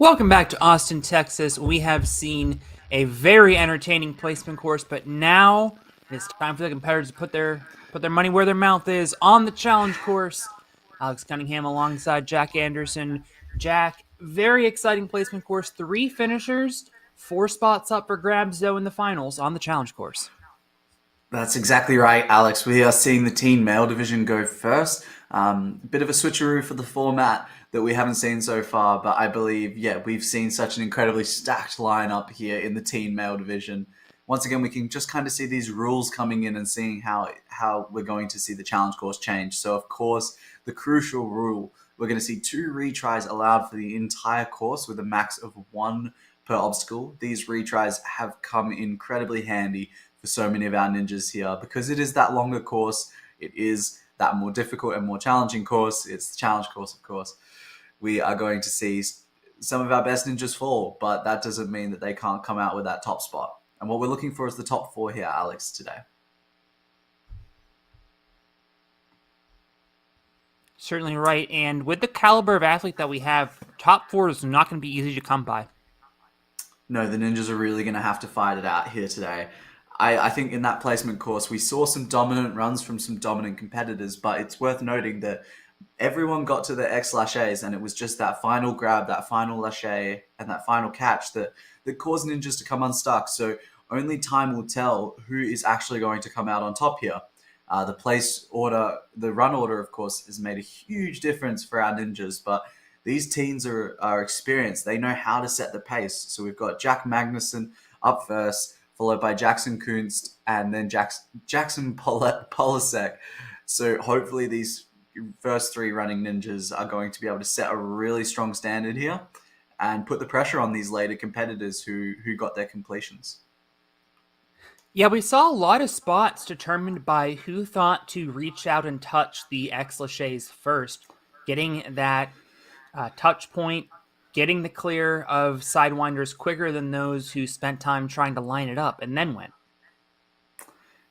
Speaker 1: Welcome back to Austin, Texas. We have seen a very entertaining placement course, but now it's time for the competitors to put their money where their mouth is on the challenge course. Alex Cunningham alongside Jack Anderson. Jack, very exciting placement course. 3 finishers, 4 spots up for grabs though in the finals on the challenge course.
Speaker 2: That's exactly right, Alex. We are seeing the teen male division go first. Bit of a switcheroo for the format that we haven't seen so far, but I believe, we've seen such an incredibly stacked lineup here in the teen male division. Once again, we can just kind of see these rules coming in and seeing how we're going to see the challenge course change. So, of course, the crucial rule, we're going to see 2 retries allowed for the entire course with a max of 1 per obstacle. These retries have come incredibly handy for so many of our ninjas here because it is that longer course. It is that more difficult and more challenging course. It's the challenge course, of course. We are going to see some of our best ninjas fall, but that doesn't mean that they can't come out with that top spot. And what we're looking for is the top 4 here, Alex, today.
Speaker 1: Certainly right. And with the caliber of athlete that we have, top 4 is not going to be easy to come by.
Speaker 2: No, the ninjas are really going to have to fight it out here today. I think in that placement course, we saw some dominant runs from some dominant competitors, but it's worth noting that everyone got to their X laches, and it was just that final grab, that final lache, and that final catch that caused ninjas to come unstuck. So only time will tell who is actually going to come out on top here. The place order, the run order, of course, has made a huge difference for our ninjas, but these teens are experienced. They know how to set the pace. So we've got Jack Magnuson up first, followed by Jackson Kunst, and then Jackson Polasek. So hopefully these first 3 running ninjas are going to be able to set a really strong standard here and put the pressure on these later competitors who got their completions.
Speaker 1: Yeah, we saw a lot of spots determined by who thought to reach out and touch the X laches first, getting that touch point, getting the clear of sidewinders quicker than those who spent time trying to line it up and then went.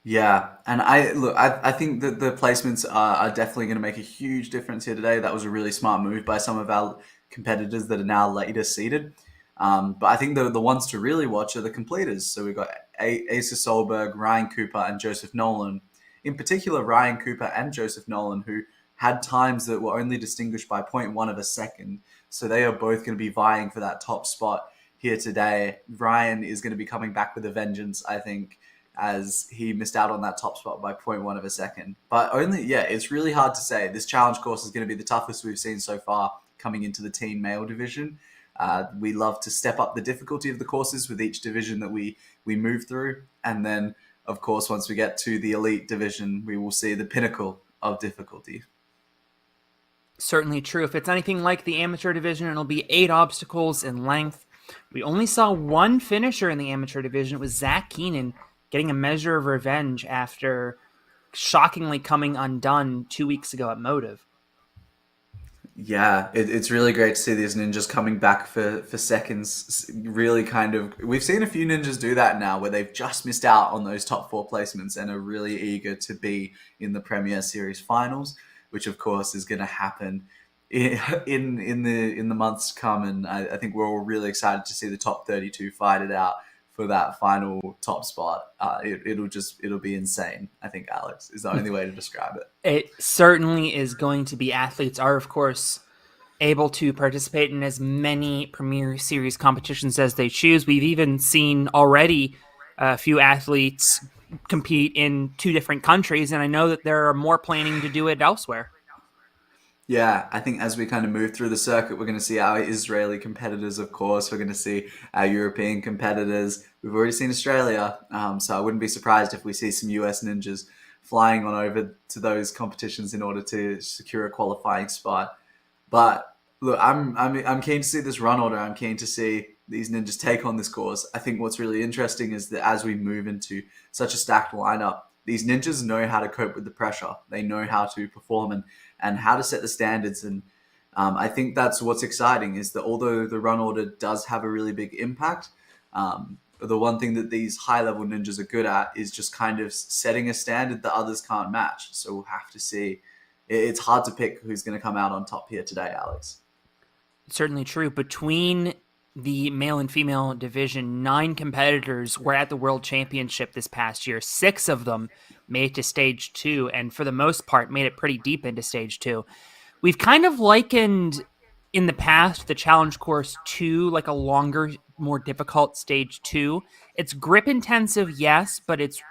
Speaker 2: Yeah, and I think that the placements are definitely going to make a huge difference here today. That was a really smart move by some of our competitors that are now later seeded. But I think the ones to really watch are the completers. So we've got Asa Solberg, Ryan Cooper, and Joseph Nolan. In particular, Ryan Cooper and Joseph Nolan, who had times that were only distinguished by 0.1 of a second. So they are both going to be vying for that top spot here today. Ryan is going to be coming back with a vengeance, I think, as he missed out on that top spot by 0.1 of a second. But it's really hard to say. This challenge course is going to be the toughest we've seen so far coming into the teen male division. We love to step up the difficulty of the courses with each division that we move through. And then, of course, once we get to the elite division, we will see the pinnacle of difficulty.
Speaker 1: Certainly true. If it's anything like the amateur division, it'll be 8 obstacles in length. We only saw 1 finisher in the amateur division. It was Zach Keenan getting a measure of revenge after shockingly coming undone 2 weeks ago at Motive.
Speaker 2: Yeah, it's really great to see these ninjas coming back for seconds. Really we've seen a few ninjas do that now where they've just missed out on those top 4 placements and are really eager to be in the Premier Series finals, which of course is going to happen in the months to come. And I think we're all really excited to see the top 32 fight it out for that final top spot. It'll be insane. I think, Alex, is the only way to describe it.
Speaker 1: It certainly is going to be. Athletes are, of course, able to participate in as many Premier Series competitions as they choose. We've even seen already a few athletes compete in 2 different countries, and I know that there are more planning to do it elsewhere.
Speaker 2: Yeah, I think as we kind of move through the circuit, we're going to see our Israeli competitors, of course. We're going to see our European competitors. We've already seen Australia, so I wouldn't be surprised if we see some US ninjas flying on over to those competitions in order to secure a qualifying spot. But look, I'm keen to see this run order. I'm keen to see these ninjas take on this course. I think what's really interesting is that as we move into such a stacked lineup, these ninjas know how to cope with the pressure. They know how to perform and how to set the standards. And I think that's what's exciting is that although the run order does have a really big impact, the one thing that these high-level ninjas are good at is just kind of setting a standard that others can't match. So we'll have to see. It's hard to pick who's going to come out on top here today, Alex.
Speaker 1: Certainly true. Between the male and female division, 9 competitors were at the World Championship this past year. 6 of them made it to stage 2, and for the most part, made it pretty deep into stage 2. We've kind of likened in the past the challenge course to like a longer, more difficult stage 2. It's grip intensive, yes, but it's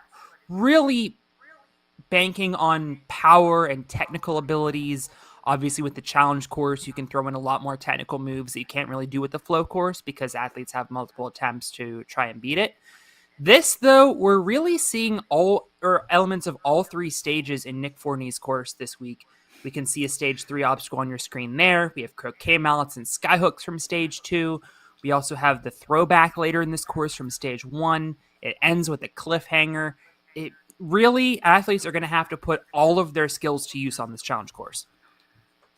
Speaker 1: really banking on power and technical abilities. Obviously, with the challenge course, you can throw in a lot more technical moves that you can't really do with the flow course because athletes have multiple attempts to try and beat it. This, though, we're really seeing all or elements of all 3 stages in Nick Forney's course this week. We can see a stage 3 obstacle on your screen there. We have croquet mallets and skyhooks from stage 2. We also have the throwback later in this course from stage 1. It ends with a cliffhanger. It really, athletes are going to have to put all of their skills to use on this challenge course.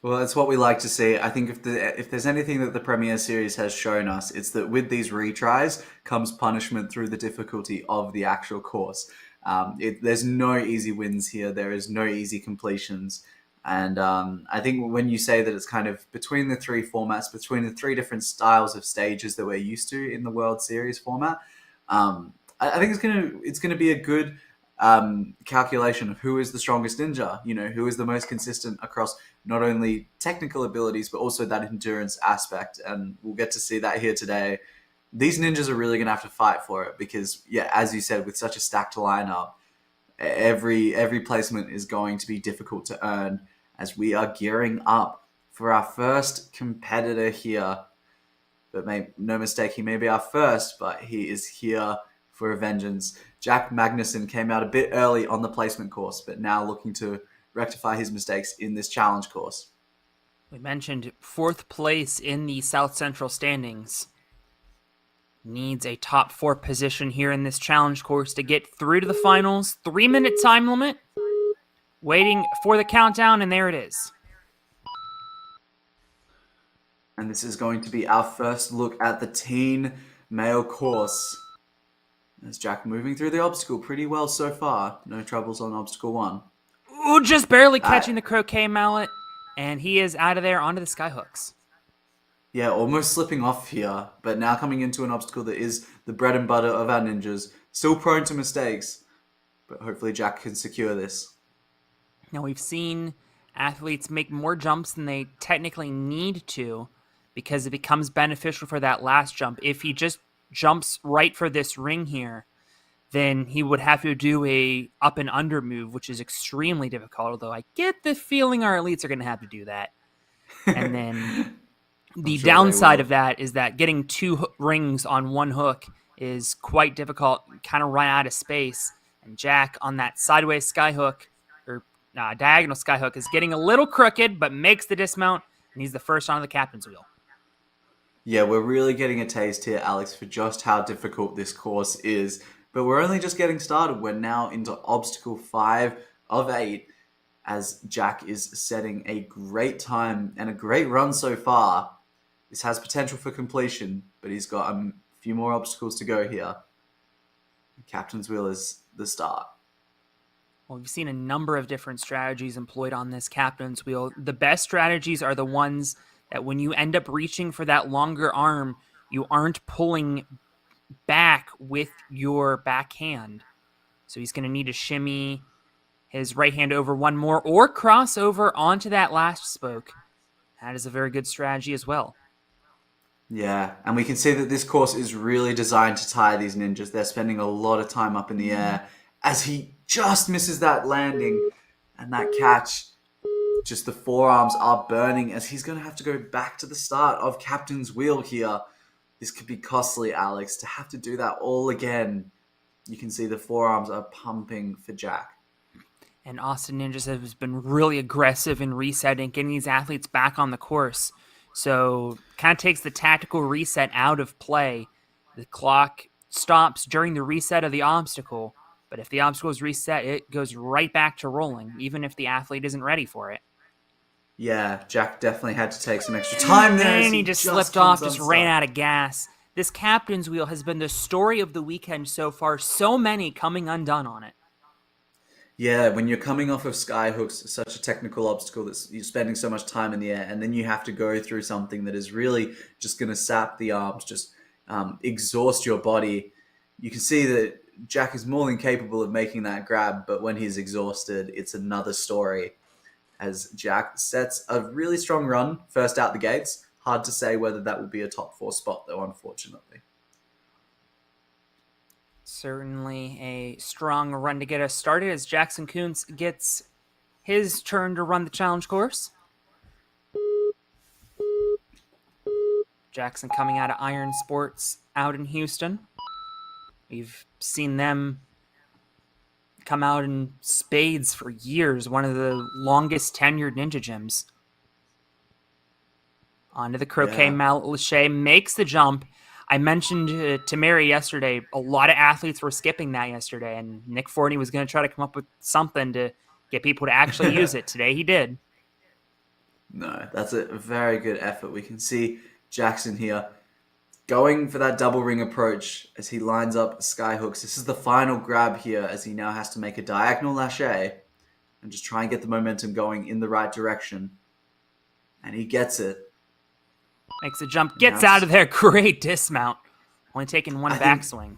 Speaker 2: Well, that's what we like to see. I think if there's anything that the Premier Series has shown us, it's that with these retries comes punishment through the difficulty of the actual course. There's no easy wins here. There is no easy completions. And I think when you say that it's kind of between the 3 formats, between the 3 different styles of stages that we're used to in the World Series format, I think it's gonna be a good calculation of who is the strongest ninja. Who is the most consistent across not only technical abilities but also that endurance aspect. And we'll get to see that here today. These ninjas are really gonna have to fight for it because, yeah, as you said, with such a stacked lineup, every placement is going to be difficult to earn as we are gearing up for our first competitor here. But no mistake, he may be our first, but he is here for a vengeance. Jack Magnuson came out a bit early on the placement course, but now looking to rectify his mistakes in this challenge course.
Speaker 1: We mentioned 4th place in the South Central standings. Needs a top 4 position here in this challenge course to get through to the finals. 3-minute time limit. Waiting for the countdown, and there it is.
Speaker 2: And this is going to be our first look at the teen male course. As Jack moving through the obstacle pretty well so far. No troubles on obstacle 1.
Speaker 1: Ooh, just barely catching the croquet mallet, and he is out of there onto the skyhooks.
Speaker 2: Yeah, almost slipping off here, but now coming into an obstacle that is the bread and butter of our ninjas. Still prone to mistakes, but hopefully Jack can secure this.
Speaker 1: Now, we've seen athletes make more jumps than they technically need to because it becomes beneficial for that last jump. If he just jumps right for this ring here, then he would have to do a up and under move, which is extremely difficult, although I get the feeling our elites are going to have to do that. And then the downside of that is that getting 2 rings on 1 hook is quite difficult, kind of run out of space. And Jack on that sideways skyhook, or diagonal skyhook, is getting a little crooked, but makes the dismount, and he's the first on the captain's wheel.
Speaker 2: Yeah, we're really getting a taste here, Alex, for just how difficult this course is. But we're only just getting started. We're now into obstacle 5 of 8 as Jack is setting a great time and a great run so far. This has potential for completion, but he's got a few more obstacles to go here. Captain's wheel is the start.
Speaker 1: Well, we've seen a number of different strategies employed on this captain's wheel. The best strategies are the ones that when you end up reaching for that longer arm, you aren't pulling back with your backhand. So he's going to need to shimmy his right hand over one more or cross over onto that last spoke. That is a very good strategy as well.
Speaker 2: Yeah, and we can see that this course is really designed to tire these ninjas. They're spending a lot of time up in the air as he just misses that landing and that catch. Just the forearms are burning as he's going to have to go back to the start of Captain's Wheel here. This could be costly, Alex, to have to do that all again. You can see the forearms are pumping for Jack.
Speaker 1: And Austin Ninjas has been really aggressive in resetting, getting these athletes back on the course. So kind of takes the tactical reset out of play. The clock stops during the reset of the obstacle, but if the obstacle is reset, it goes right back to rolling, even if the athlete isn't ready for it.
Speaker 2: Yeah, Jack definitely had to take some extra time there.
Speaker 1: And he just slipped off, just ran out of gas. This captain's wheel has been the story of the weekend so far. So many coming undone on it.
Speaker 2: Yeah, when you're coming off of skyhooks, such a technical obstacle that you're spending so much time in the air, and then you have to go through something that is really just going to sap the arms, just exhaust your body. You can see that Jack is more than capable of making that grab, but when he's exhausted, it's another story. As Jack sets a really strong run first out the gates. Hard to say whether that will be a top 4 spot, though, unfortunately.
Speaker 1: Certainly a strong run to get us started as Jackson Kuntz gets his turn to run the challenge course. Jackson coming out of Iron Sports out in Houston. We've seen them come out in spades for years, one of the longest tenured ninja gyms. Onto the croquet mallet. Lachey makes the jump. I mentioned to Mary yesterday, a lot of athletes were skipping that yesterday, and Nick Forney was going to try to come up with something to get people to actually use it. Today he did.
Speaker 2: No, that's a very good effort. We can see Jackson here going for that double ring approach as he lines up sky hooks. This is the final grab here as he now has to make a diagonal lâché and just try and get the momentum going in the right direction. And he gets it.
Speaker 1: Makes a jump, gets out of there. Great dismount. Only taking one backswing.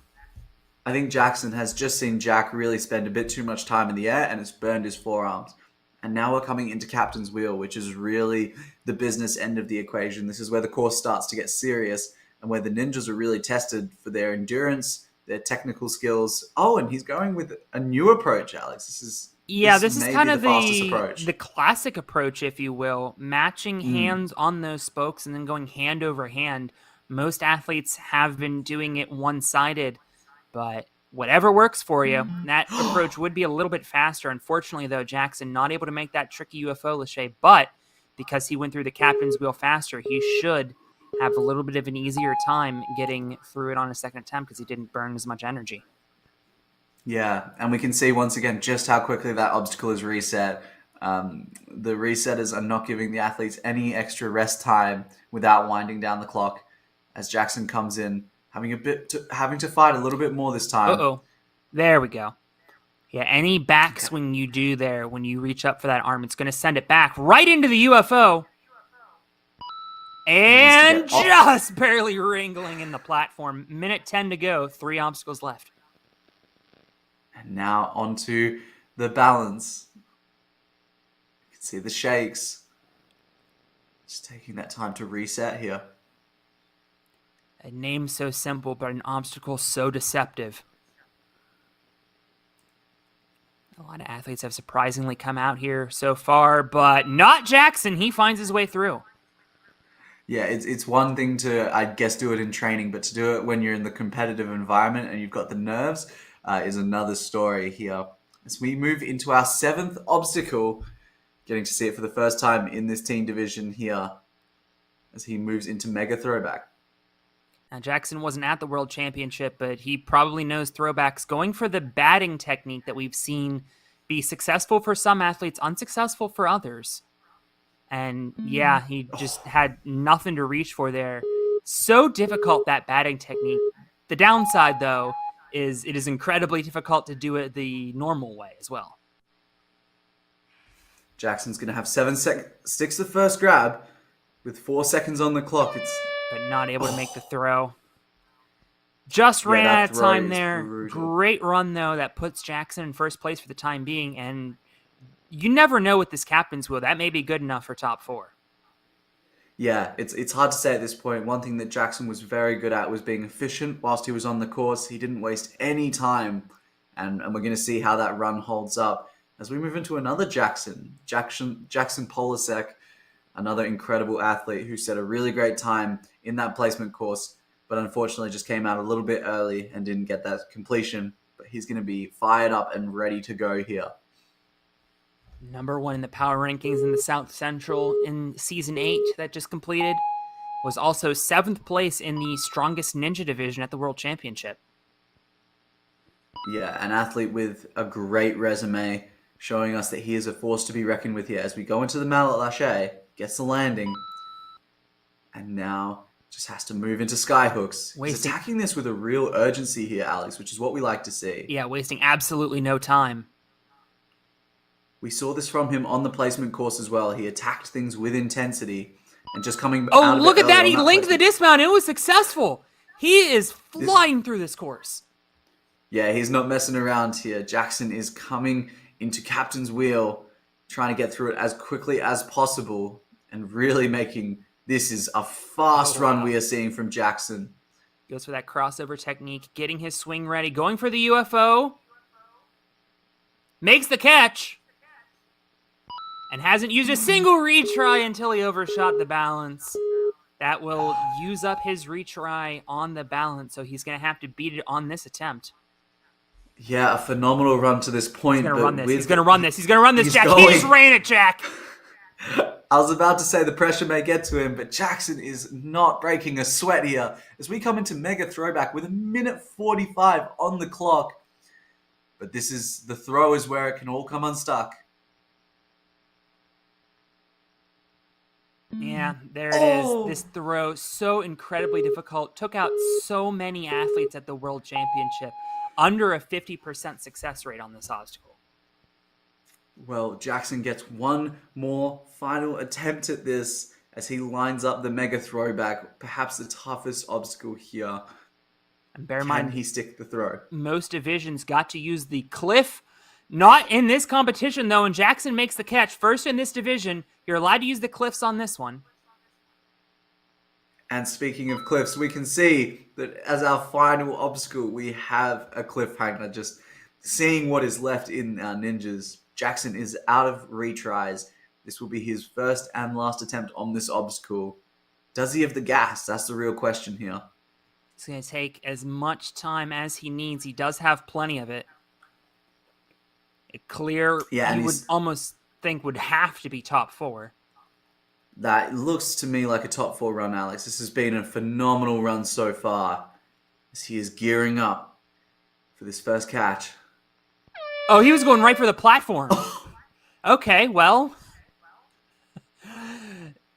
Speaker 2: I think Jackson has just seen Jack really spend a bit too much time in the air and it's burned his forearms. And now we're coming into Captain's Wheel, which is really the business end of the equation. This is where the course starts to get serious and where the ninjas are really tested for their endurance, their technical skills. Oh, and he's going with a new approach, Alex. This is
Speaker 1: kind of
Speaker 2: the
Speaker 1: the classic approach, if you will, matching hands on those spokes and then going hand over hand. Most athletes have been doing it one-sided, but whatever works for you, that approach would be a little bit faster. Unfortunately, though, Jackson not able to make that tricky UFO Lachey, but because he went through the captain's wheel faster, he should have a little bit of an easier time getting through it on a second attempt because he didn't burn as much energy.
Speaker 2: Yeah, and we can see once again just how quickly that obstacle is reset. The resetters are not giving the athletes any extra rest time without winding down the clock as Jackson comes in, having to fight a little bit more this time.
Speaker 1: Uh-oh. There we go. Yeah, any backswing you do there when you reach up for that arm, it's going to send it back right into the UFO. And just barely wrangling in the platform. Minute 10 to go. 3 obstacles left.
Speaker 2: And now onto the balance. You can see the shakes. Just taking that time to reset here.
Speaker 1: A name so simple, but an obstacle so deceptive. A lot of athletes have surprisingly come out here so far, but not Jackson. He finds his way through.
Speaker 2: Yeah, it's one thing to, I guess, do it in training, but to do it when you're in the competitive environment and you've got the nerves is another story here. As we move into our 7th obstacle, getting to see it for the first time in this team division here as he moves into Mega Throwback.
Speaker 1: Now, Jackson wasn't at the World Championship, but he probably knows throwbacks. Going for the batting technique that we've seen be successful for some athletes, unsuccessful for others. And yeah, he just had nothing to reach for there. So difficult, that batting technique. The downside, though, is it is incredibly difficult to do it the normal way as well.
Speaker 2: Jackson's going to have 7 seconds. Sticks the first grab with 4 seconds on the clock.
Speaker 1: But not able to make the throw. Just ran out of time there.
Speaker 2: Brutal.
Speaker 1: Great run, though, that puts Jackson in first place for the time being. And you never know with this captain's wheel. That may be good enough for top 4.
Speaker 2: Yeah, it's hard to say at this point. One thing that Jackson was very good at was being efficient whilst he was on the course. He didn't waste any time. And we're going to see how that run holds up as we move into another Jackson Polasek, another incredible athlete who set a really great time in that placement course, but unfortunately just came out a little bit early and didn't get that completion. But he's going to be fired up and ready to go here.
Speaker 1: Number 1 in the power rankings in the South Central in Season 8 that just completed. Was also 7th place in the strongest ninja division at the World Championship.
Speaker 2: Yeah, an athlete with a great resume, showing us that he is a force to be reckoned with here. As we go into the mallet lâché, gets the landing, and now just has to move into skyhooks. He's attacking this with a real urgency here, Alex, which is what we like to see.
Speaker 1: Yeah, wasting absolutely no time.
Speaker 2: We saw this from him on the placement course as well. He attacked things with intensity and just coming
Speaker 1: Oh,
Speaker 2: out of
Speaker 1: look
Speaker 2: it
Speaker 1: at that.
Speaker 2: early
Speaker 1: He
Speaker 2: on
Speaker 1: linked the
Speaker 2: placement.
Speaker 1: dismount. It was successful. He is flying through this course.
Speaker 2: Yeah, he's not messing around here. Jackson is coming into captain's wheel, trying to get through it as quickly as possible and really making this is a fast run we are seeing from Jackson.
Speaker 1: Goes for that crossover technique, getting his swing ready, going for the UFO. Makes the catch. And hasn't used a single retry until he overshot the balance. That will use up his retry on the balance, so he's going to have to beat it on this attempt.
Speaker 2: Yeah, a phenomenal run to this point.
Speaker 1: He's going to
Speaker 2: but
Speaker 1: run this.
Speaker 2: with-
Speaker 1: He's going to run this. He's going to run this,
Speaker 2: He's
Speaker 1: Jack.
Speaker 2: going.
Speaker 1: He just ran it, Jack.
Speaker 2: I was about to say the pressure may get to him, but Jackson is not breaking a sweat here as we come into mega throwback with 1:45 on the clock. But this is the throw is where it can all come unstuck.
Speaker 1: Yeah, there it is. This throw, so incredibly difficult. Took out so many athletes at the World Championship. Under a 50% success rate on this obstacle.
Speaker 2: Well, Jackson gets one more final attempt at this as he lines up the mega throwback, perhaps the toughest obstacle here.
Speaker 1: And bear in
Speaker 2: Can
Speaker 1: mind,
Speaker 2: he stick the throw?
Speaker 1: most divisions got to use the cliff. Not in this competition, though, and Jackson makes the catch. First in this division, you're allowed to use the cliffs on this one.
Speaker 2: And speaking of cliffs, we can see that as our final obstacle, we have a cliffhanger. Just seeing what is left in our ninjas. Jackson is out of retries. This will be his first and last attempt on this obstacle. Does he have the gas? That's the real question here.
Speaker 1: It's going to take as much time as he needs. He does have plenty of it. A clear,
Speaker 2: Yeah,
Speaker 1: you would almost think would have to be top 4.
Speaker 2: That looks to me like a top 4 run, Alex. This has been a phenomenal run so far as he is gearing up for this first catch.
Speaker 1: Oh, he was going right for the platform. Okay, well,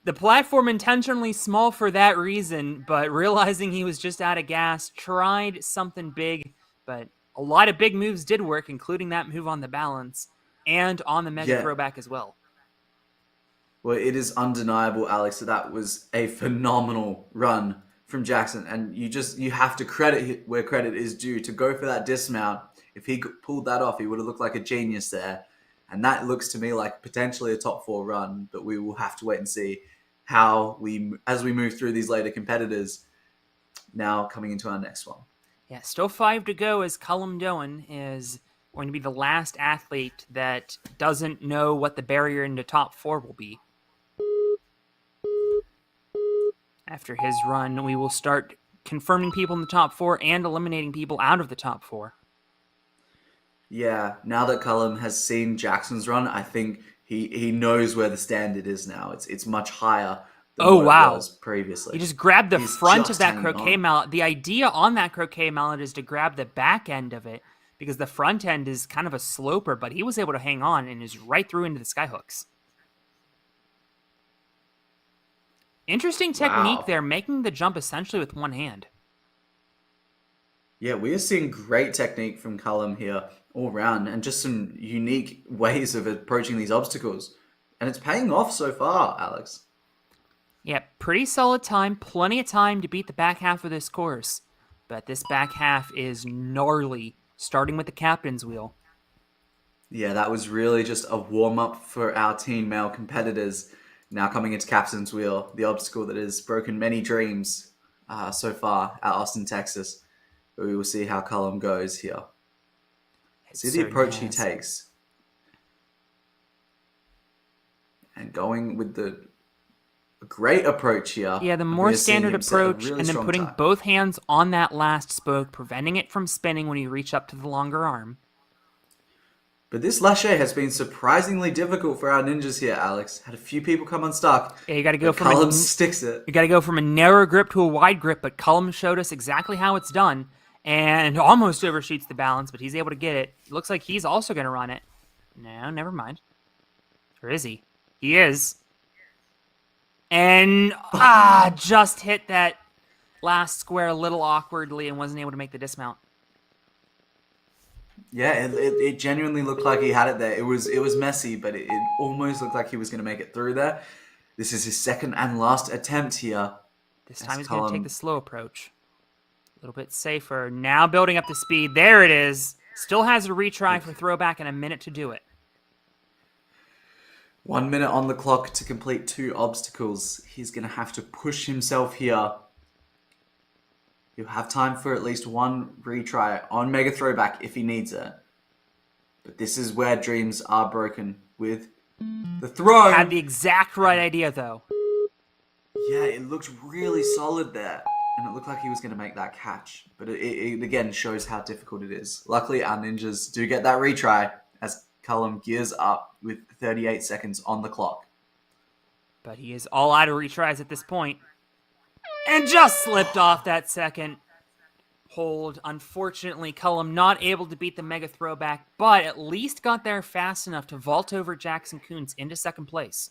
Speaker 1: the platform intentionally small for that reason, but realizing he was just out of gas, tried something big, but a lot of big moves did work, including that move on the balance and on the mega throwback as well.
Speaker 2: Well, it is undeniable, Alex, that was a phenomenal run from Jackson, and you have to credit where credit is due. To go for that dismount, if he pulled that off, he would have looked like a genius there, and that looks to me like potentially a top 4 run. But we will have to wait and see how as we move through these later competitors. Now coming into our next one.
Speaker 1: Yeah, still 5 to go as Cullum Doan is going to be the last athlete that doesn't know what the barrier into top 4 will be. After his run, we will start confirming people in the top 4 and eliminating people out of the top 4.
Speaker 2: Yeah, now that Cullum has seen Jackson's run, I think he knows where the standard is now. It's much higher than what it was previously.
Speaker 1: He just grabbed the front of that
Speaker 2: hanging
Speaker 1: croquet
Speaker 2: on.
Speaker 1: mallet. The idea on that croquet mallet is to grab the back end of it because the front end is kind of a sloper, but he was able to hang on and is right through into the skyhooks. Interesting technique there, making the jump essentially with one hand.
Speaker 2: Yeah, we are seeing great technique from Cullum here all round and just some unique ways of approaching these obstacles. And it's paying off so far, Alex.
Speaker 1: Yeah, pretty solid time. Plenty of time to beat the back half of this course. But this back half is gnarly, starting with the captain's wheel.
Speaker 2: Yeah, that was really just a warm-up for our teen male competitors. Now coming into captain's wheel, the obstacle that has broken many dreams so far at Austin, Texas. But we will see how Cullum goes here. See the approach he takes. And going with the great approach here.
Speaker 1: Yeah, the more standard approach, and then putting both hands on that last spoke, preventing it from spinning when you reach up to the longer arm.
Speaker 2: But this lache has been surprisingly difficult for our ninjas here, Alex. Had a few people come unstuck.
Speaker 1: Yeah, you got to go from
Speaker 2: Cullum sticks it.
Speaker 1: You got to go from a narrow grip to a wide grip, but Cullum showed us exactly how it's done and almost overshoots the balance, but he's able to get it. It looks like he's also going to run it. No, never mind. Or is he? He is. And just hit that last square a little awkwardly and wasn't able to make the dismount.
Speaker 2: Yeah, it genuinely looked like he had it there. It was messy, but it almost looked like he was going to make it through there. This is his second and last attempt here.
Speaker 1: This
Speaker 2: As
Speaker 1: time he's going to take the
Speaker 2: Cullum,
Speaker 1: slow approach. A little bit safer. Now building up the speed. There it is. Still has a retry for throwback and a minute to do it.
Speaker 2: 1 minute on the clock to complete 2 obstacles. He's going to have to push himself here. He'll have time for at least 1 retry on Mega Throwback if he needs it. But this is where dreams are broken with the throw.
Speaker 1: Had the exact right idea, though.
Speaker 2: Yeah, it looked really solid there. And it looked like he was going to make that catch. But it again shows how difficult it is. Luckily, our ninjas do get that retry as Cullum gears up with 38 seconds on the clock.
Speaker 1: But he is all out of retries at this point. And just slipped off that second hold. Unfortunately, Cullum not able to beat the mega throwback, but at least got there fast enough to vault over Jackson Kuntz into second place.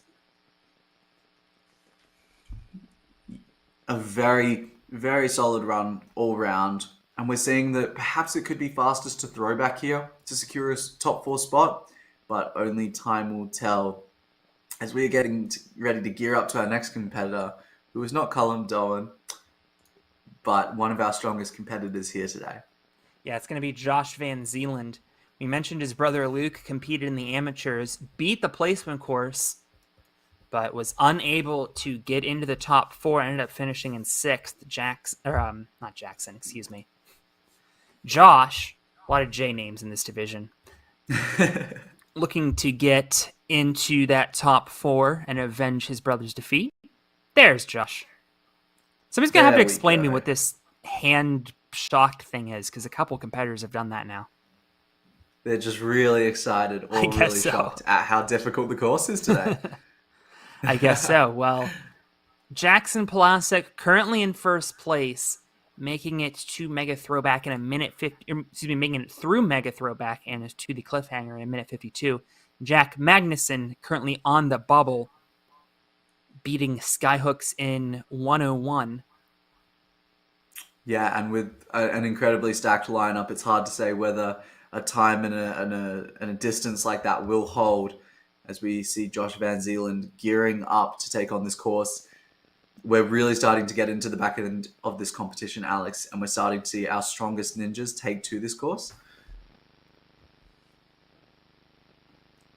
Speaker 2: A very, very solid run all round. And we're seeing that perhaps it could be fastest to throwback here to secure a top 4 spot, but only time will tell. As we are getting ready to gear up to our next competitor, who is not Cullum Doan, but one of our strongest competitors here today.
Speaker 1: Yeah, it's going to be Josh Van Zeeland. We mentioned his brother Luke competed in the amateurs, beat the placement course, but was unable to get into the top 4. Ended up finishing in 6th. Josh, a lot of J names in this division, looking to get into that top 4 and avenge his brother's defeat. There's Josh. Somebody's going to have to explain to me what this hand shocked thing is, because a couple competitors have done that now.
Speaker 2: They're just really excited or really shocked at how difficult the course is today.
Speaker 1: I guess so. Well, Jackson Plasek currently in first place, making it to Mega Throwback in a minute 50. Making it through Mega Throwback and to the cliffhanger in a minute 52. Jack Magnuson currently on the bubble, beating Skyhooks in 101.
Speaker 2: Yeah, and with an incredibly stacked lineup, it's hard to say whether a time and a distance like that will hold. As we see Josh Van Zeeland gearing up to take on this course, we're really starting to get into the back end of this competition, Alex, and we're starting to see our strongest ninjas take to this course.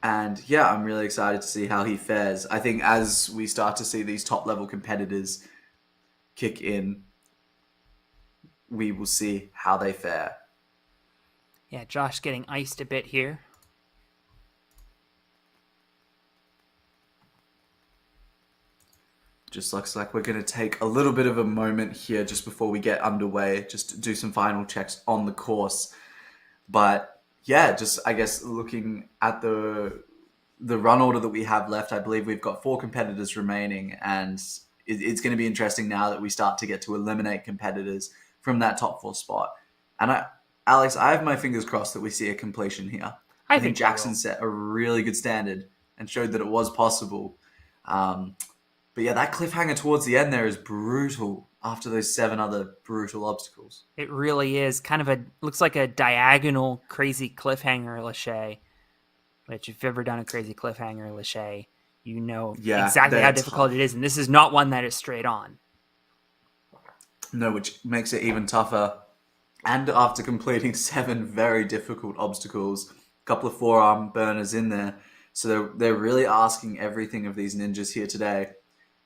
Speaker 2: And yeah, I'm really excited to see how he fares. I think as we start to see these top level competitors kick in, we will see how they fare.
Speaker 1: Yeah, Josh getting iced a bit here.
Speaker 2: Just looks like we're going to take a little bit of a moment here just before we get underway, just to do some final checks on the course. But yeah, just I guess looking at the run order that we have left, I believe we've got 4 competitors remaining, and it's going to be interesting now that we start to get to eliminate competitors from that top 4 spot. And Alex, I have my fingers crossed that we see a completion here. I think Jackson set a really good standard and showed that it was possible. But yeah, that cliffhanger towards the end there is brutal after those 7 other brutal obstacles.
Speaker 1: It really is. Kind of looks like a diagonal crazy cliffhanger lache, which if you've ever done a crazy cliffhanger lache, you know exactly how difficult it is. And this is not one that is straight on.
Speaker 2: No, which makes it even tougher. And after completing 7 very difficult obstacles, a couple of forearm burners in there. So they're really asking everything of these ninjas here today.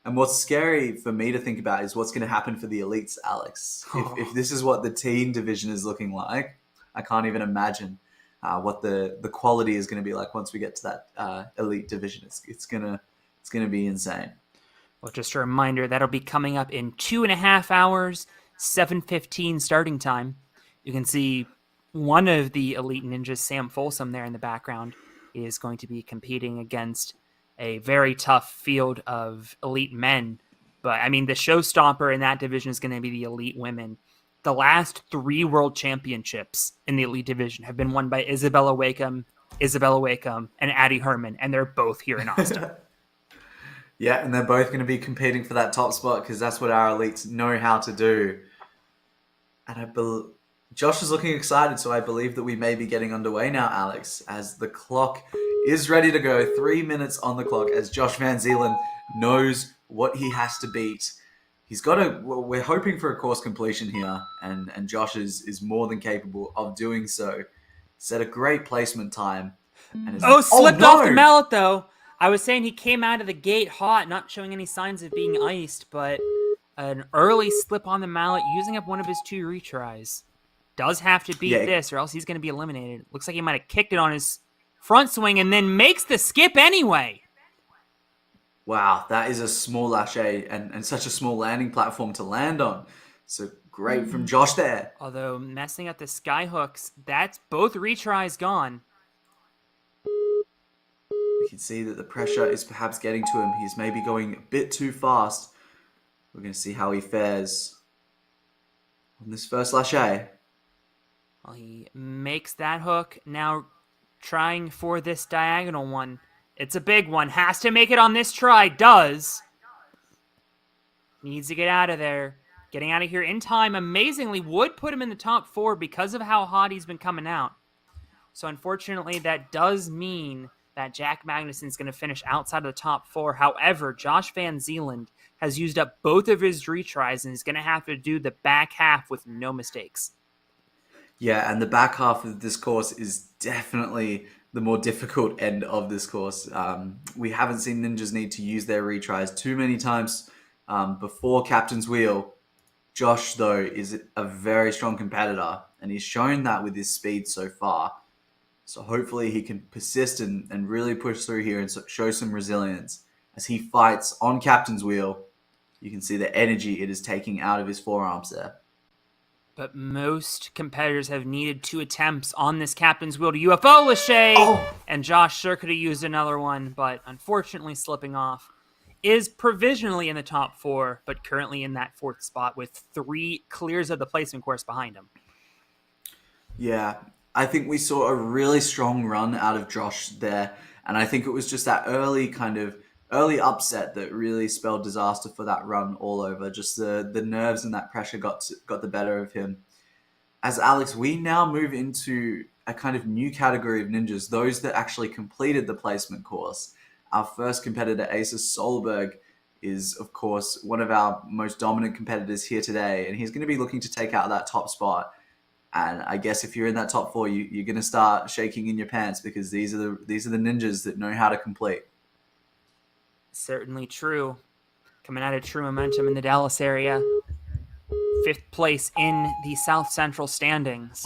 Speaker 2: And what's scary for me to think about is what's going to happen for the elites, Alex. If this is what the teen division is looking like, I can't even imagine what the quality is going to be like once we get to that elite division. It's gonna be insane.
Speaker 1: Well, just a reminder, that'll be coming up in 2.5 hours, 7:15 starting time. You can see one of the elite ninjas, Sam Folsom, there in the background, is going to be competing against a very tough field of elite men. But, I mean, the showstopper in that division is going to be the elite women. The last 3 world championships in the elite division have been won by Isabella Wakeham, and Addie Herman, and they're both here in Austin.
Speaker 2: Yeah, and they're both going to be competing for that top spot because that's what our elites know how to do. And Josh is looking excited, so I believe that we may be getting underway now, Alex, as the clock is ready to go. 3 minutes on the clock as Josh Van Zeelen knows what he has to beat. We're hoping for a course completion here, and Josh is more than capable of doing so. Set a great placement time.
Speaker 1: Oh, slipped off the
Speaker 2: No!
Speaker 1: mallet, though. I was saying he came out of the gate hot, not showing any signs of being iced, but an early slip on the mallet, using up one of his 2 retries. Does have to beat
Speaker 2: Yeah,
Speaker 1: this, or else he's going to be eliminated. Looks like he might have kicked it on his front swing and then makes the skip anyway.
Speaker 2: wow, that is a small lâcher and such a small landing platform to land on. So great from Josh there.
Speaker 1: Although messing up the sky hooks, that's both retries gone.
Speaker 2: We can see that the pressure is perhaps getting to him. He's maybe going a bit too fast. We're going to see how he fares on this first lâcher.
Speaker 1: Well, he makes that hook. Now trying for this diagonal one. It's a big one. Has to make it on this try. Does. Needs to get out of there. Getting out of here in time, amazingly, would put him in the top 4 because of how hot he's been coming out. So unfortunately, that does mean that Jack Magnuson's going to finish outside of the top 4. However, Josh Van Zeeland has used up both of his retries and is going to have to do the back half with no mistakes.
Speaker 2: Yeah, and the back half of this course is definitely the more difficult end of this course. We haven't seen ninjas need to use their retries too many times before Captain's Wheel. Josh, though, is a very strong competitor, and he's shown that with his speed so far. So hopefully he can persist and really push through here and show some resilience. As he fights on Captain's Wheel, you can see the energy it is taking out of his forearms there.
Speaker 1: But most competitors have needed 2 attempts on this Captain's Wheel to UFO lâcher, and Josh sure could have used another one, but unfortunately slipping off. Is provisionally in the top 4, but currently in that 4th spot with 3 clears of the placement course behind him.
Speaker 2: Yeah, I think we saw a really strong run out of Josh there, and I think it was just that early upset that really spelled disaster for that run all over. Just the nerves and that pressure got the better of him. As Alex, we now move into a kind of new category of ninjas, those that actually completed the placement course. Our first competitor, Asa Solberg, is, of course, one of our most dominant competitors here today, and he's going to be looking to take out that top spot. And I guess if you're in that top 4, you're going to start shaking in your pants because these are the ninjas that know how to complete.
Speaker 1: Certainly true. Coming out of true momentum in the Dallas area. 5th place in the South Central standings,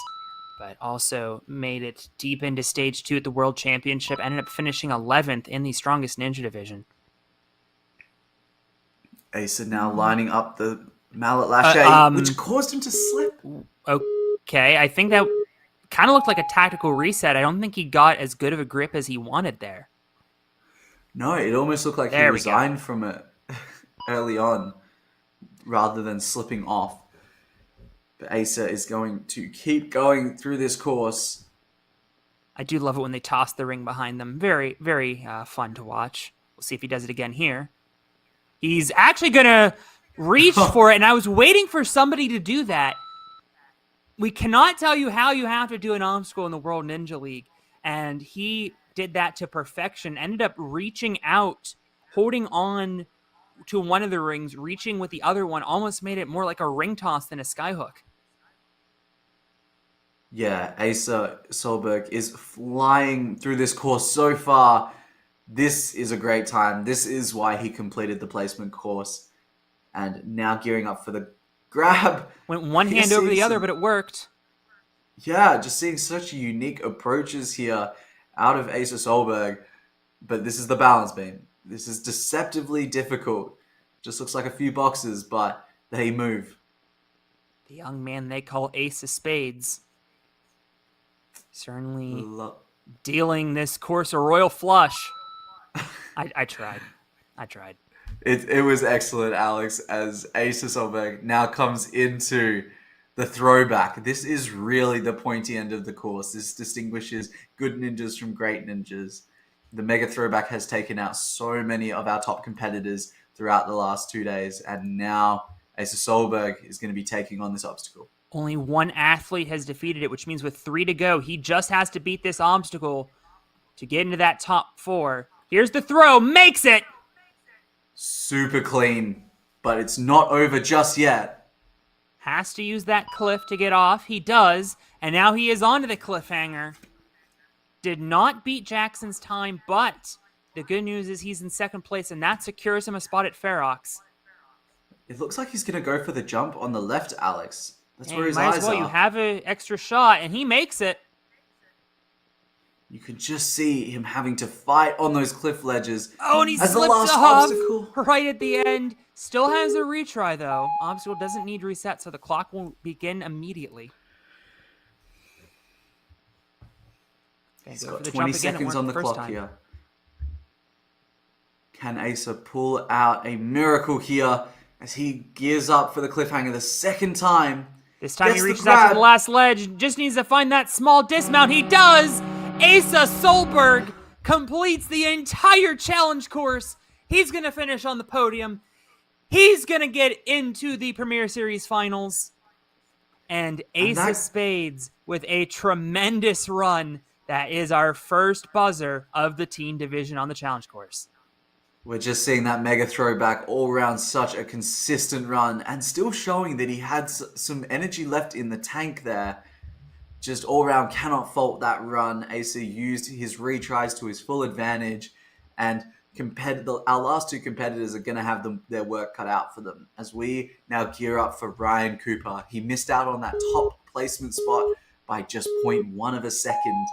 Speaker 1: but also made it deep into Stage 2 at the World Championship. Ended up finishing 11th in the Strongest Ninja division.
Speaker 2: Asa now lining up the mallet lâcher, which caused him to slip.
Speaker 1: Okay, I think that kind of looked like a tactical reset. I don't think he got as good of a grip as he wanted there.
Speaker 2: No, it almost looked like he resigned from it early on rather than slipping off. But Asa is going to keep going through this course.
Speaker 1: I do love it when they toss the ring behind them. Very, very fun to watch. We'll see if he does it again here. He's actually going to reach for it, and I was waiting for somebody to do that. We cannot tell you how you have to do an obstacle in the World Ninja League, and he did that to perfection. Ended up reaching out, holding on to one of the rings, reaching with the other one, almost made it more like a ring toss than a skyhook.
Speaker 2: Yeah, Asa Solberg is flying through this course so far. This is a great time. This is why he completed the placement course. And now gearing up for the grab.
Speaker 1: Went one hand over the other, but it worked.
Speaker 2: Yeah, just seeing such unique approaches here out of Asa Solberg. But this is the balance beam. This is deceptively difficult. Just looks like a few boxes, but they move.
Speaker 1: The young man they call Ace of Spades. Certainly dealing this course a royal flush. I tried.
Speaker 2: It was excellent, Alex, as Asa Solberg now comes into the throwback. This is really the pointy end of the course. This distinguishes good ninjas from great ninjas. The Mega Throwback has taken out so many of our top competitors throughout the last 2 days, and now Asa Solberg is going to be taking on this obstacle.
Speaker 1: Only one athlete has defeated it, which means with 3 to go, he just has to beat this obstacle to get into that top 4. Here's the throw, makes it!
Speaker 2: Super clean, but it's not over just yet.
Speaker 1: Has to use that cliff to get off. He does, and now he is onto the cliffhanger. Did not beat Jackson's time, but the good news is he's in second place, and that secures him a spot at Ferox.
Speaker 2: It looks like he's going to go for the jump on the left, Alex. That's where his
Speaker 1: might
Speaker 2: eyes
Speaker 1: as well.
Speaker 2: are.
Speaker 1: You have an extra shot, and he makes it.
Speaker 2: You can just see him having to fight on those cliff ledges.
Speaker 1: Oh, and he
Speaker 2: as the
Speaker 1: slips
Speaker 2: last
Speaker 1: off
Speaker 2: obstacle.
Speaker 1: right at the end. Still has a retry, though. Obstacle doesn't need reset, so the clock will begin immediately.
Speaker 2: He's got 20 seconds on the clock here. Can Asa pull out a miracle here as he gears up for the cliffhanger the second time?
Speaker 1: This time he reaches out to the last ledge. Just needs to find that small dismount. He does! Asa Solberg completes the entire challenge course. He's going to finish on the podium. He's going to get into the Premier Series finals. And Asa Spades with a tremendous run. That is our first buzzer of the teen division on the challenge course.
Speaker 2: We're just seeing that mega throwback all around, such a consistent run, and still showing that he had some energy left in the tank there. Just all around, cannot fault that run. Asa used his retries to his full advantage, and our last 2 competitors are going to have their work cut out for them as we now gear up for Ryan Cooper. He missed out on that top placement spot by just 0.1 of a second,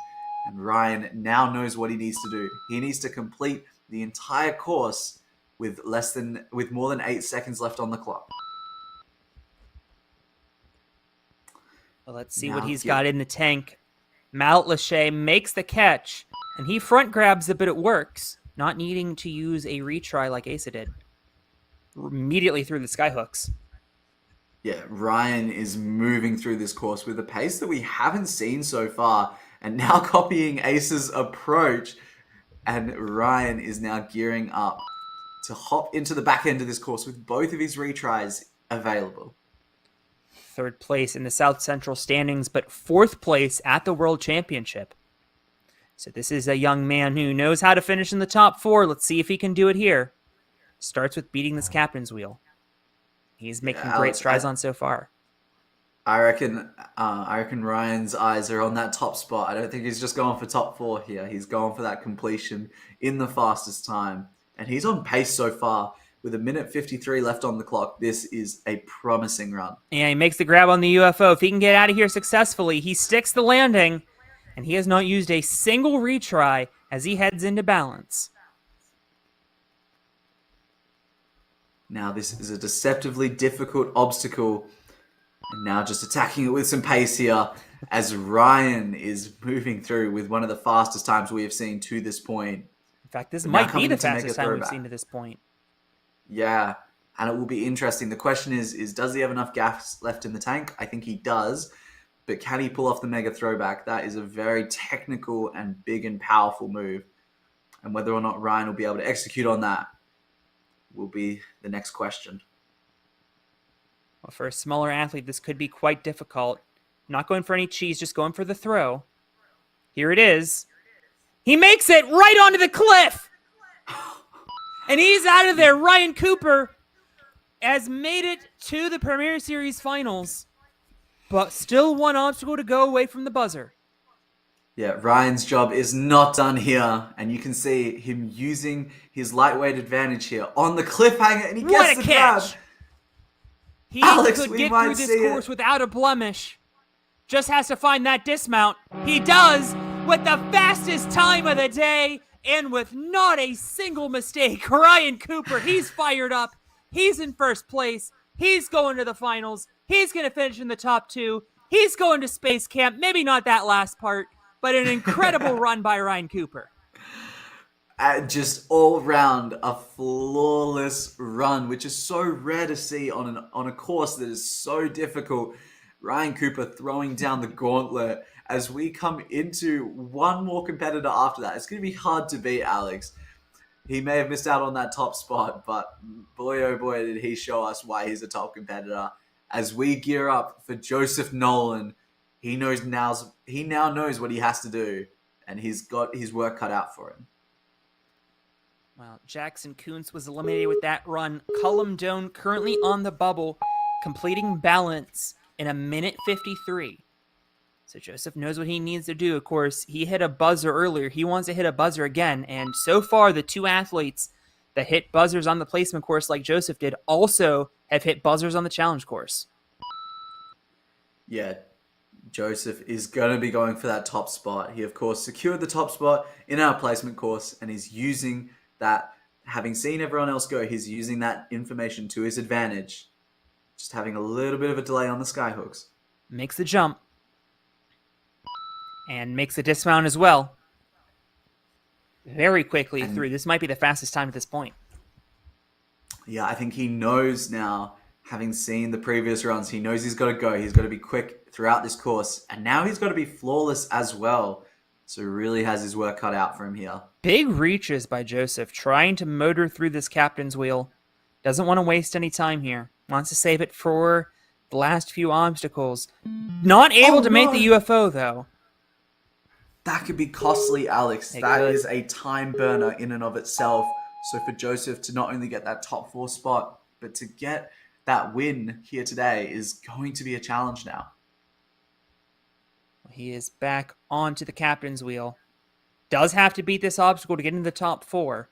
Speaker 2: and Ryan now knows what he needs to do. He needs to complete the entire course with more than 8 seconds left on the clock.
Speaker 1: Well, let's see what he's got in the tank. Mallet Lachey makes the catch, and he front grabs it, but it works. Not needing to use a retry like Asa did. Immediately through the skyhooks.
Speaker 2: Yeah, Ryan is moving through this course with a pace that we haven't seen so far, and now copying Asa's approach. And Ryan is now gearing up to hop into the back end of this course with both of his retries available.
Speaker 1: 3rd place in the South Central standings, but 4th place at the World Championship. So this is a young man who knows how to finish in the top 4. Let's see if he can do it here. Starts with beating this captain's wheel. He's making great strides on so far.
Speaker 2: I reckon Ryan's eyes are on that top spot. I don't think he's just going for top 4 here. He's going for that completion in the fastest time. And he's on pace so far. With 1:53 left on the clock, this is a promising run.
Speaker 1: Yeah, he makes the grab on the UFO. If he can get out of here successfully, he sticks the landing. And he has not used a single retry as he heads into balance.
Speaker 2: Now this is a deceptively difficult obstacle. And now just attacking it with some pace here as Ryan is moving through with one of the fastest times we have seen to this point.
Speaker 1: In fact, this might be the fastest time we've seen to this point.
Speaker 2: Yeah, and it will be interesting. The question is does he have enough gas left in the tank? I think he does. But can he pull off the mega throwback? That is a very technical and big and powerful move. And whether or not Ryan will be able to execute on that will be the next question.
Speaker 1: Well, for a smaller athlete, this could be quite difficult. Not going for any cheese, just going for the throw. Here it is. He makes it right onto the cliff! And he's out of there. Ryan Cooper has made it to the Premier Series finals, but still one obstacle to go away from the buzzer.
Speaker 2: Yeah, Ryan's job is not done here, and you can see him using his lightweight advantage here on the cliffhanger, and he gets the grab.
Speaker 1: He could get through this course without a blemish. Just has to find that dismount. He does with the fastest time of the day and with not a single mistake. Ryan Cooper, he's fired up. He's in first place. He's going to the finals. He's going to finish in the top 2. He's going to Space Camp. Maybe not that last part, but an incredible run by Ryan Cooper.
Speaker 2: Just all round a flawless run, which is so rare to see on a course that is so difficult. Ryan Cooper throwing down the gauntlet as we come into one more competitor after that. It's going to be hard to beat, Alex. He may have missed out on that top spot, but boy, oh boy, did he show us why he's a top competitor as we gear up for Joseph Nolan. He now knows what he has to do, and he's got his work cut out for him.
Speaker 1: Well, Jackson Kuntz was eliminated with that run. Cullum Doan currently on the bubble, completing balance in 1:53. So Joseph knows what he needs to do. Of course, he hit a buzzer earlier. He wants to hit a buzzer again. And so far, the two athletes that hit buzzers on the placement course like Joseph did also have hit buzzers on the challenge course.
Speaker 2: Yeah, Joseph is going to be going for that top spot. He, of course, secured the top spot in our placement course, and he's using that, having seen everyone else go, he's using that information to his advantage. Just having a little bit of a delay on the skyhooks.
Speaker 1: Makes the jump. And makes the dismount as well. Very quickly through. This might be the fastest time at this point.
Speaker 2: Yeah, I think he knows now, having seen the previous runs, he knows he's got to go. He's got to be quick throughout this course. And now he's got to be flawless as well. So he really has his work cut out for him here.
Speaker 1: Big reaches by Joseph, trying to motor through this captain's wheel. Doesn't want to waste any time here. Wants to save it for the last few obstacles. Not able to make the UFO, though.
Speaker 2: That could be costly, Alex. That
Speaker 1: could.
Speaker 2: is a time burner in and of itself. So for Joseph to not only get that top 4 spot, but to get that win here today is going to be a challenge now.
Speaker 1: He is back onto the captain's wheel. Does have to beat this obstacle to get into the top 4.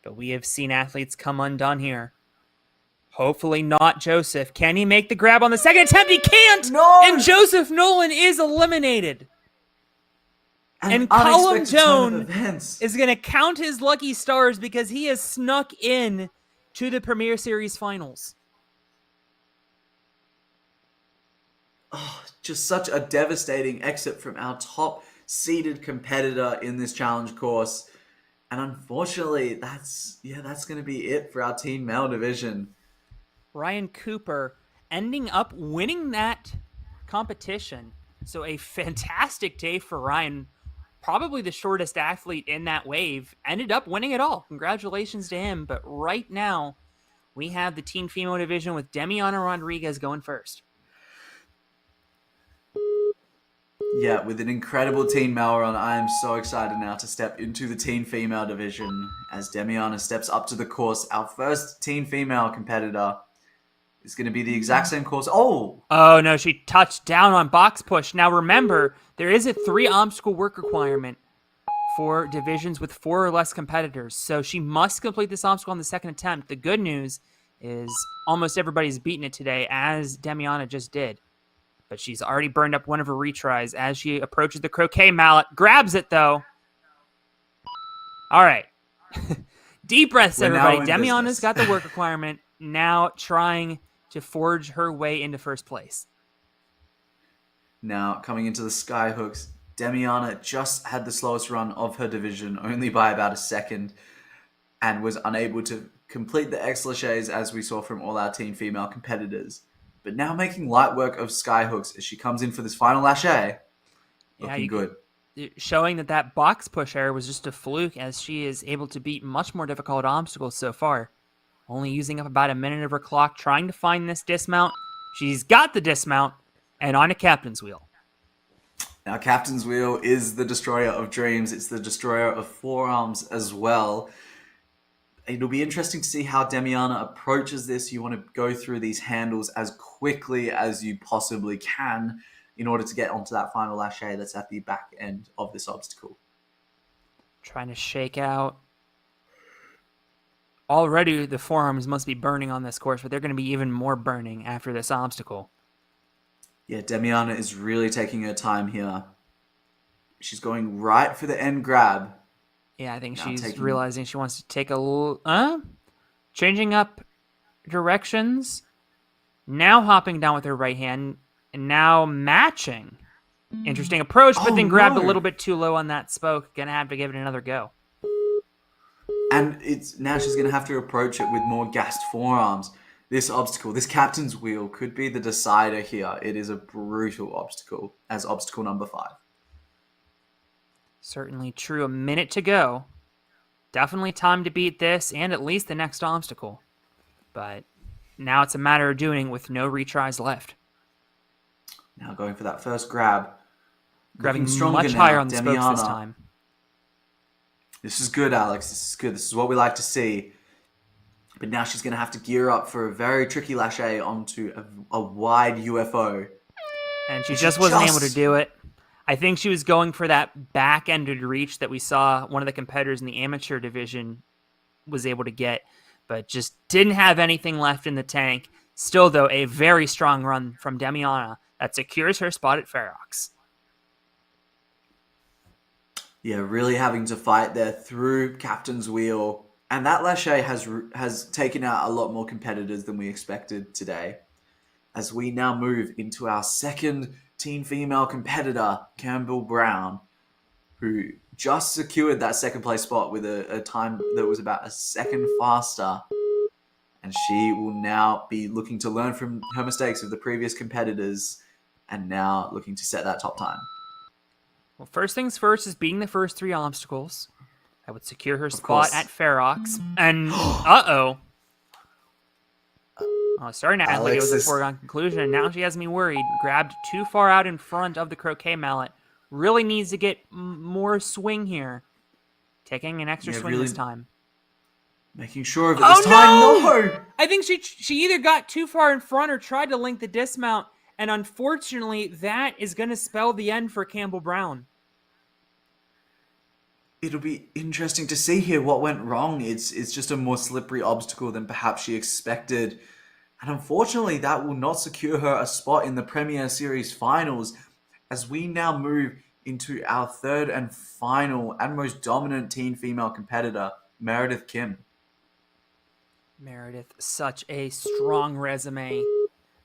Speaker 1: But we have seen athletes come undone here. Hopefully not Joseph. Can he make the grab on the second attempt? He can't!
Speaker 2: No!
Speaker 1: And Joseph Nolan is eliminated. And Cullum
Speaker 2: unexpected turn of
Speaker 1: Doan
Speaker 2: events.
Speaker 1: is going to count his lucky stars because he has snuck in to the Premier Series finals.
Speaker 2: Oh, just such a devastating exit from our top-seeded competitor in this challenge course. And unfortunately, that's going to be it for our teen male division.
Speaker 1: Ryan Cooper ending up winning that competition. So a fantastic day for Ryan. Probably the shortest athlete in that wave. Ended up winning it all. Congratulations to him. But right now, we have the teen female division with Demiana Rodriguez going first.
Speaker 2: Yeah, with an incredible teen male run, I am so excited now to step into the teen female division as Demiana steps up to the course. Our first teen female competitor is going to be the exact same course. Oh,
Speaker 1: no, she touched down on box push. Now remember, there is a 3 obstacle work requirement for divisions with 4 or less competitors. So she must complete this obstacle on the second attempt. The good news is almost everybody's beaten it today, as Demiana just did. But she's already burned up one of her retries as she approaches the croquet mallet. Grabs it, though. All right. Deep breaths, everybody. Demiana's got the work requirement. Now trying to forge her way into first place.
Speaker 2: now coming into the skyhooks, Demiana just had the slowest run of her division, only by about a second, and was unable to complete the X-Laches as we saw from all our teen female competitors. But now making light work of skyhooks as she comes in for this final lâché. Looking good.
Speaker 1: Showing that box push error was just a fluke, as she is able to beat much more difficult obstacles so far. Only using up about a minute of her clock trying to find this dismount. She's got the dismount and on a captain's wheel.
Speaker 2: Now, captain's wheel is the destroyer of dreams. It's the destroyer of forearms as well. It'll be interesting to see how Demiana approaches this. You want to go through these handles as quickly as you possibly can in order to get onto that final lâché that's at the back end of this obstacle.
Speaker 1: Trying to shake out. Already the forearms must be burning on this course, but they're going to be even more burning after this obstacle.
Speaker 2: Yeah, Demiana is really taking her time here. She's going right for the end grab.
Speaker 1: Yeah, I think she's realizing she wants to take a little... changing up directions. Now hopping down with her right hand. And now matching. Interesting approach, but then grabbed a little bit too low on that spoke. Gonna have to give it another go.
Speaker 2: And now she's going to have to approach it with more gassed forearms. This obstacle, this captain's wheel, could be the decider here. It is a brutal obstacle, as obstacle number 5.
Speaker 1: Certainly true. A minute to go. Definitely time to beat this and at least the next obstacle. But Now it's a matter of doing with no retries left.
Speaker 2: Now going for that first grab.
Speaker 1: Grabbing
Speaker 2: Looking stronger
Speaker 1: much
Speaker 2: now,
Speaker 1: higher on the spokes this
Speaker 2: Demiana.
Speaker 1: time.
Speaker 2: This is good, Alex. This is good. This is what we like to see. But now she's going to have to gear up for a very tricky lâché onto a wide UFO.
Speaker 1: And she just wasn't able to do it. I think she was going for that back-ended reach that we saw one of the competitors in the amateur division was able to get, but just didn't have anything left in the tank. Still, though, a very strong run from Demiana that secures her spot at Ferox.
Speaker 2: Yeah, really having to fight there through Captain's Wheel. And that lâché has taken out a lot more competitors than we expected today. As we now move into our second teen female competitor, Campbell Brown, who just secured that second place spot with a time that was about a second faster. And she will now be looking to learn from her mistakes of the previous competitors and now looking to set that top time.
Speaker 1: Well, first things first is beating the first 3 obstacles. That would secure her spot
Speaker 2: course.
Speaker 1: at Ferox. And, uh-oh. Oh, starting to act like it was a foregone conclusion, and now she has me worried. Grabbed too far out in front of the croquet mallet. Really needs to get more swing here. Taking an extra swing
Speaker 2: really
Speaker 1: this time.
Speaker 2: Making sure of it this time. No!
Speaker 1: I think she either got too far in front or tried to link the dismount, and unfortunately, that is going to spell the end for Campbell Brown.
Speaker 2: It'll be interesting to see here what went wrong. It's just a more slippery obstacle than perhaps she expected. And unfortunately, that will not secure her a spot in the Premier Series finals as we now move into our third and final and most dominant teen female competitor, Meredith Kim.
Speaker 1: Meredith, such a strong resume.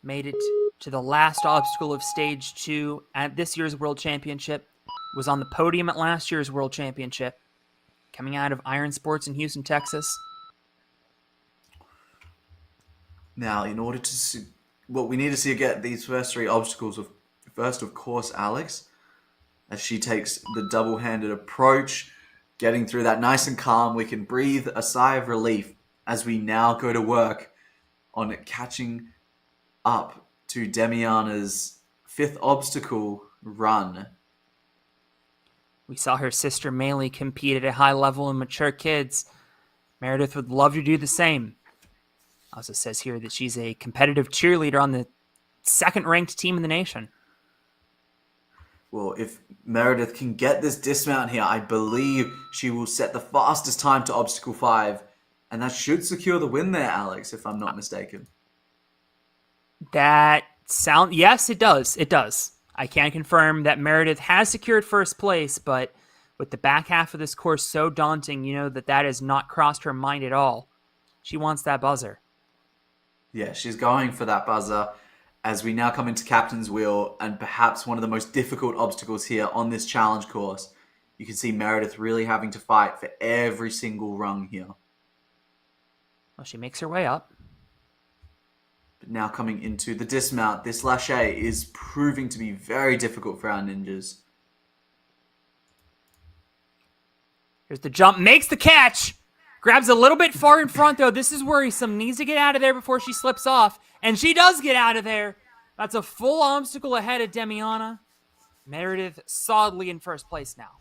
Speaker 1: Made it to the last obstacle of Stage 2 at this year's World Championship. Was on the podium at last year's World Championship. Coming out of Iron Sports in Houston, Texas.
Speaker 2: Now, in order to see what we need to see get these first 3 obstacles, first, of course, Alex, as she takes the double-handed approach, getting through that nice and calm, we can breathe a sigh of relief as we now go to work on catching up to Demiana's 5th obstacle run.
Speaker 1: We saw her sister Maylee compete at a high level in mature kids. Meredith would love to do the same. Also says here that she's a competitive cheerleader on the 2nd-ranked team in the nation.
Speaker 2: Well, if Meredith can get this dismount here, I believe she will set the fastest time to obstacle 5. And that should secure the win there, Alex, if I'm not mistaken.
Speaker 1: Yes, it does. It does. I can confirm that Meredith has secured first place, but with the back half of this course so daunting, you know that has not crossed her mind at all. She wants that buzzer.
Speaker 2: Yeah, she's going for that buzzer as we now come into Captain's Wheel and perhaps one of the most difficult obstacles here on this challenge course. You can see Meredith really having to fight for every single rung here.
Speaker 1: Well, she makes her way up.
Speaker 2: But now coming into the dismount, this lâché is proving to be very difficult for our ninjas.
Speaker 1: Here's the jump, makes the catch! Grabs a little bit far in front, though. This is worrisome. Needs to get out of there before she slips off. And she does get out of there. That's a full obstacle ahead of Demiana. Meredith solidly in first place now.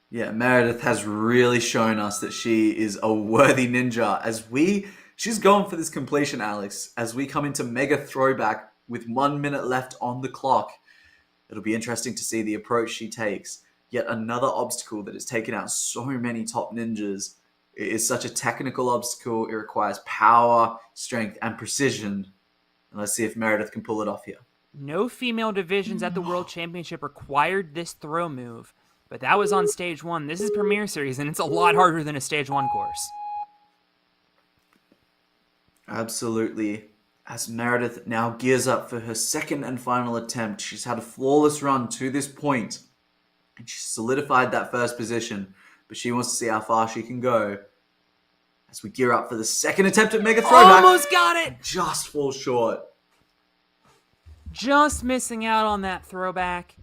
Speaker 2: Yeah, Meredith has really shown us that she is a worthy ninja she's going for this completion, Alex, as we come into Mega Throwback with 1 minute left on the clock. It'll be interesting to see the approach she takes. Yet another obstacle that has taken out so many top ninjas. It is such a technical obstacle. It requires power, strength, and precision. And let's see if Meredith can pull it off here.
Speaker 1: No female divisions at the World Championship required this throw move, but that was on Stage 1. This is Premier Series, and it's a lot harder than a Stage 1 course.
Speaker 2: Absolutely. As Meredith now gears up for her second and final attempt, she's had a flawless run to this point, and she solidified that first position, but she wants to see how far she can go. As we gear up for the second attempt at Mega Throwback.
Speaker 1: Almost got it!
Speaker 2: Just falls short.
Speaker 1: Just missing out on that throwback.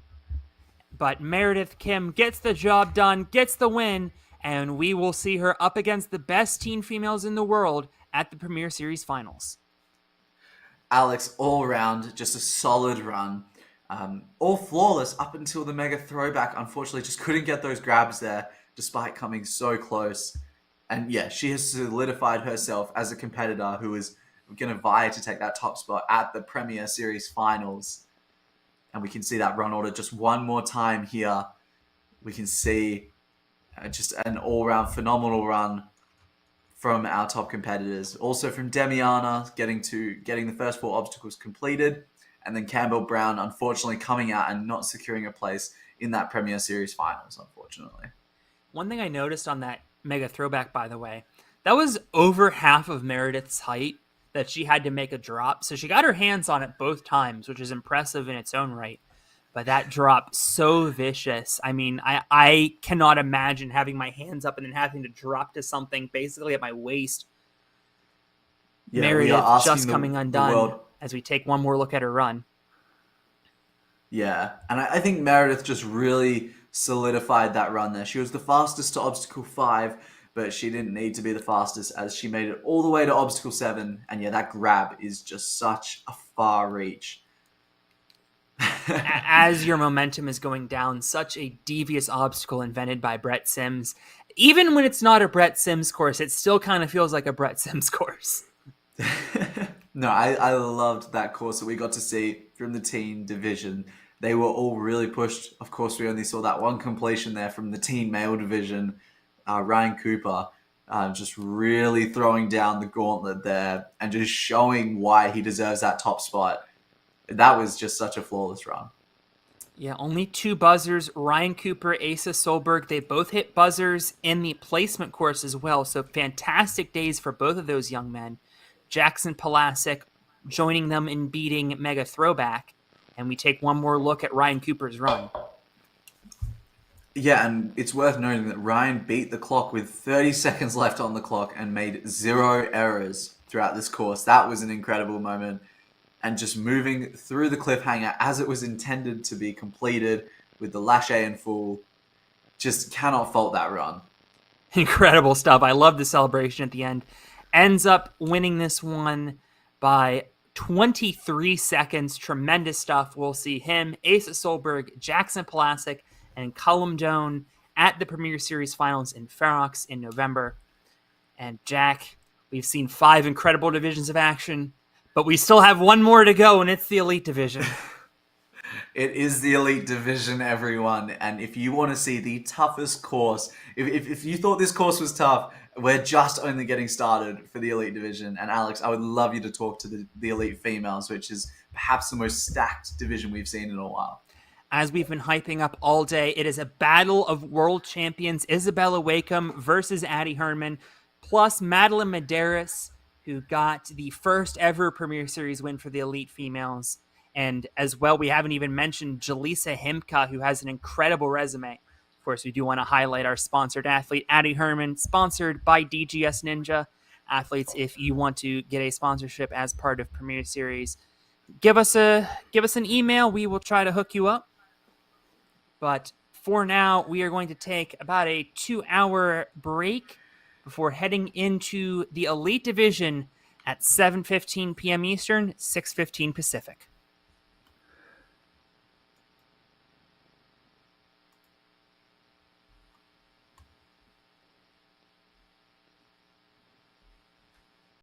Speaker 1: But Meredith Kim gets the job done, gets the win, and we will see her up against the best teen females in the world at the Premier Series Finals.
Speaker 2: Alex, all around, just a solid run. All flawless up until the mega throwback. Unfortunately, just couldn't get those grabs there despite coming so close. And yeah, she has solidified herself as a competitor who is going to vie to take that top spot at the Premier Series finals. And we can see that run order just one more time here. We can see just an all-round phenomenal run from our top competitors. Also from Demiana getting the first 4 obstacles completed, and then Campbell Brown unfortunately coming out and not securing a place in that Premier Series finals, unfortunately.
Speaker 1: One thing I noticed on that mega throwback, by the way, that was over half of Meredith's height that she had to make a drop. So she got her hands on it both times, which is impressive in its own right. But that drop, so vicious. I mean, I cannot imagine having my hands up and then having to drop to something basically at my waist.
Speaker 2: Yeah,
Speaker 1: Meredith just coming undone as we take one more look at her run.
Speaker 2: Yeah, and I think Meredith just really solidified that run there. She was the fastest to obstacle 5, but she didn't need to be the fastest as she made it all the way to obstacle 7. And yeah, that grab is just such a far reach.
Speaker 1: As your momentum is going down, such a devious obstacle invented by Brett Sims. Even when it's not a Brett Sims course, it still kind of feels like a Brett Sims course.
Speaker 2: No, I loved that course that we got to see from the teen division. They were all really pushed. Of course, we only saw that one completion there from the teen male division. Ryan Cooper just really throwing down the gauntlet there and just showing why he deserves that top spot. That was just such a flawless run.
Speaker 1: Yeah, only 2 buzzers. Ryan Cooper, Asa Solberg, they both hit buzzers in the placement course as well. So fantastic days for both of those young men. Jackson Palasic joining them in beating Mega Throwback. And we take one more look at Ryan Cooper's run.
Speaker 2: Yeah, and it's worth noting that Ryan beat the clock with 30 seconds left on the clock and made 0 errors throughout this course. That was an incredible moment. And just moving through the cliffhanger as it was intended to be completed with the lache in full. Just cannot fault that run.
Speaker 1: Incredible stuff. I love the celebration at the end. Ends up winning this one by 23 seconds. Tremendous stuff. We'll see him, Asa Solberg, Jackson Palasic, and Cullum Doan at the Premier Series Finals in Ferox in November. And Jack, we've seen 5 incredible divisions of action. But we still have one more to go, and it's the Elite Division.
Speaker 2: It is the Elite Division, everyone. And if you want to see the toughest course, if you thought this course was tough, we're just only getting started for the Elite Division. And Alex, I would love you to talk to the Elite Females, which is perhaps the most stacked division we've seen in a while.
Speaker 1: As we've been hyping up all day, it is a battle of world champions Isabella Wakeham versus Addie Herman, plus Madeline Medeiros, who got the first ever Premier Series win for the Elite Females. And as well, we haven't even mentioned Jaleesa Himka, who has an incredible resume. Of course, we do want to highlight our sponsored athlete, Addie Herman, sponsored by DGS Ninja. Athletes, if you want to get a sponsorship as part of Premier Series, give us an email. We will try to hook you up. But for now, we are going to take about a 2-hour break before heading into the Elite Division at 7:15 p.m. Eastern, 6:15 Pacific.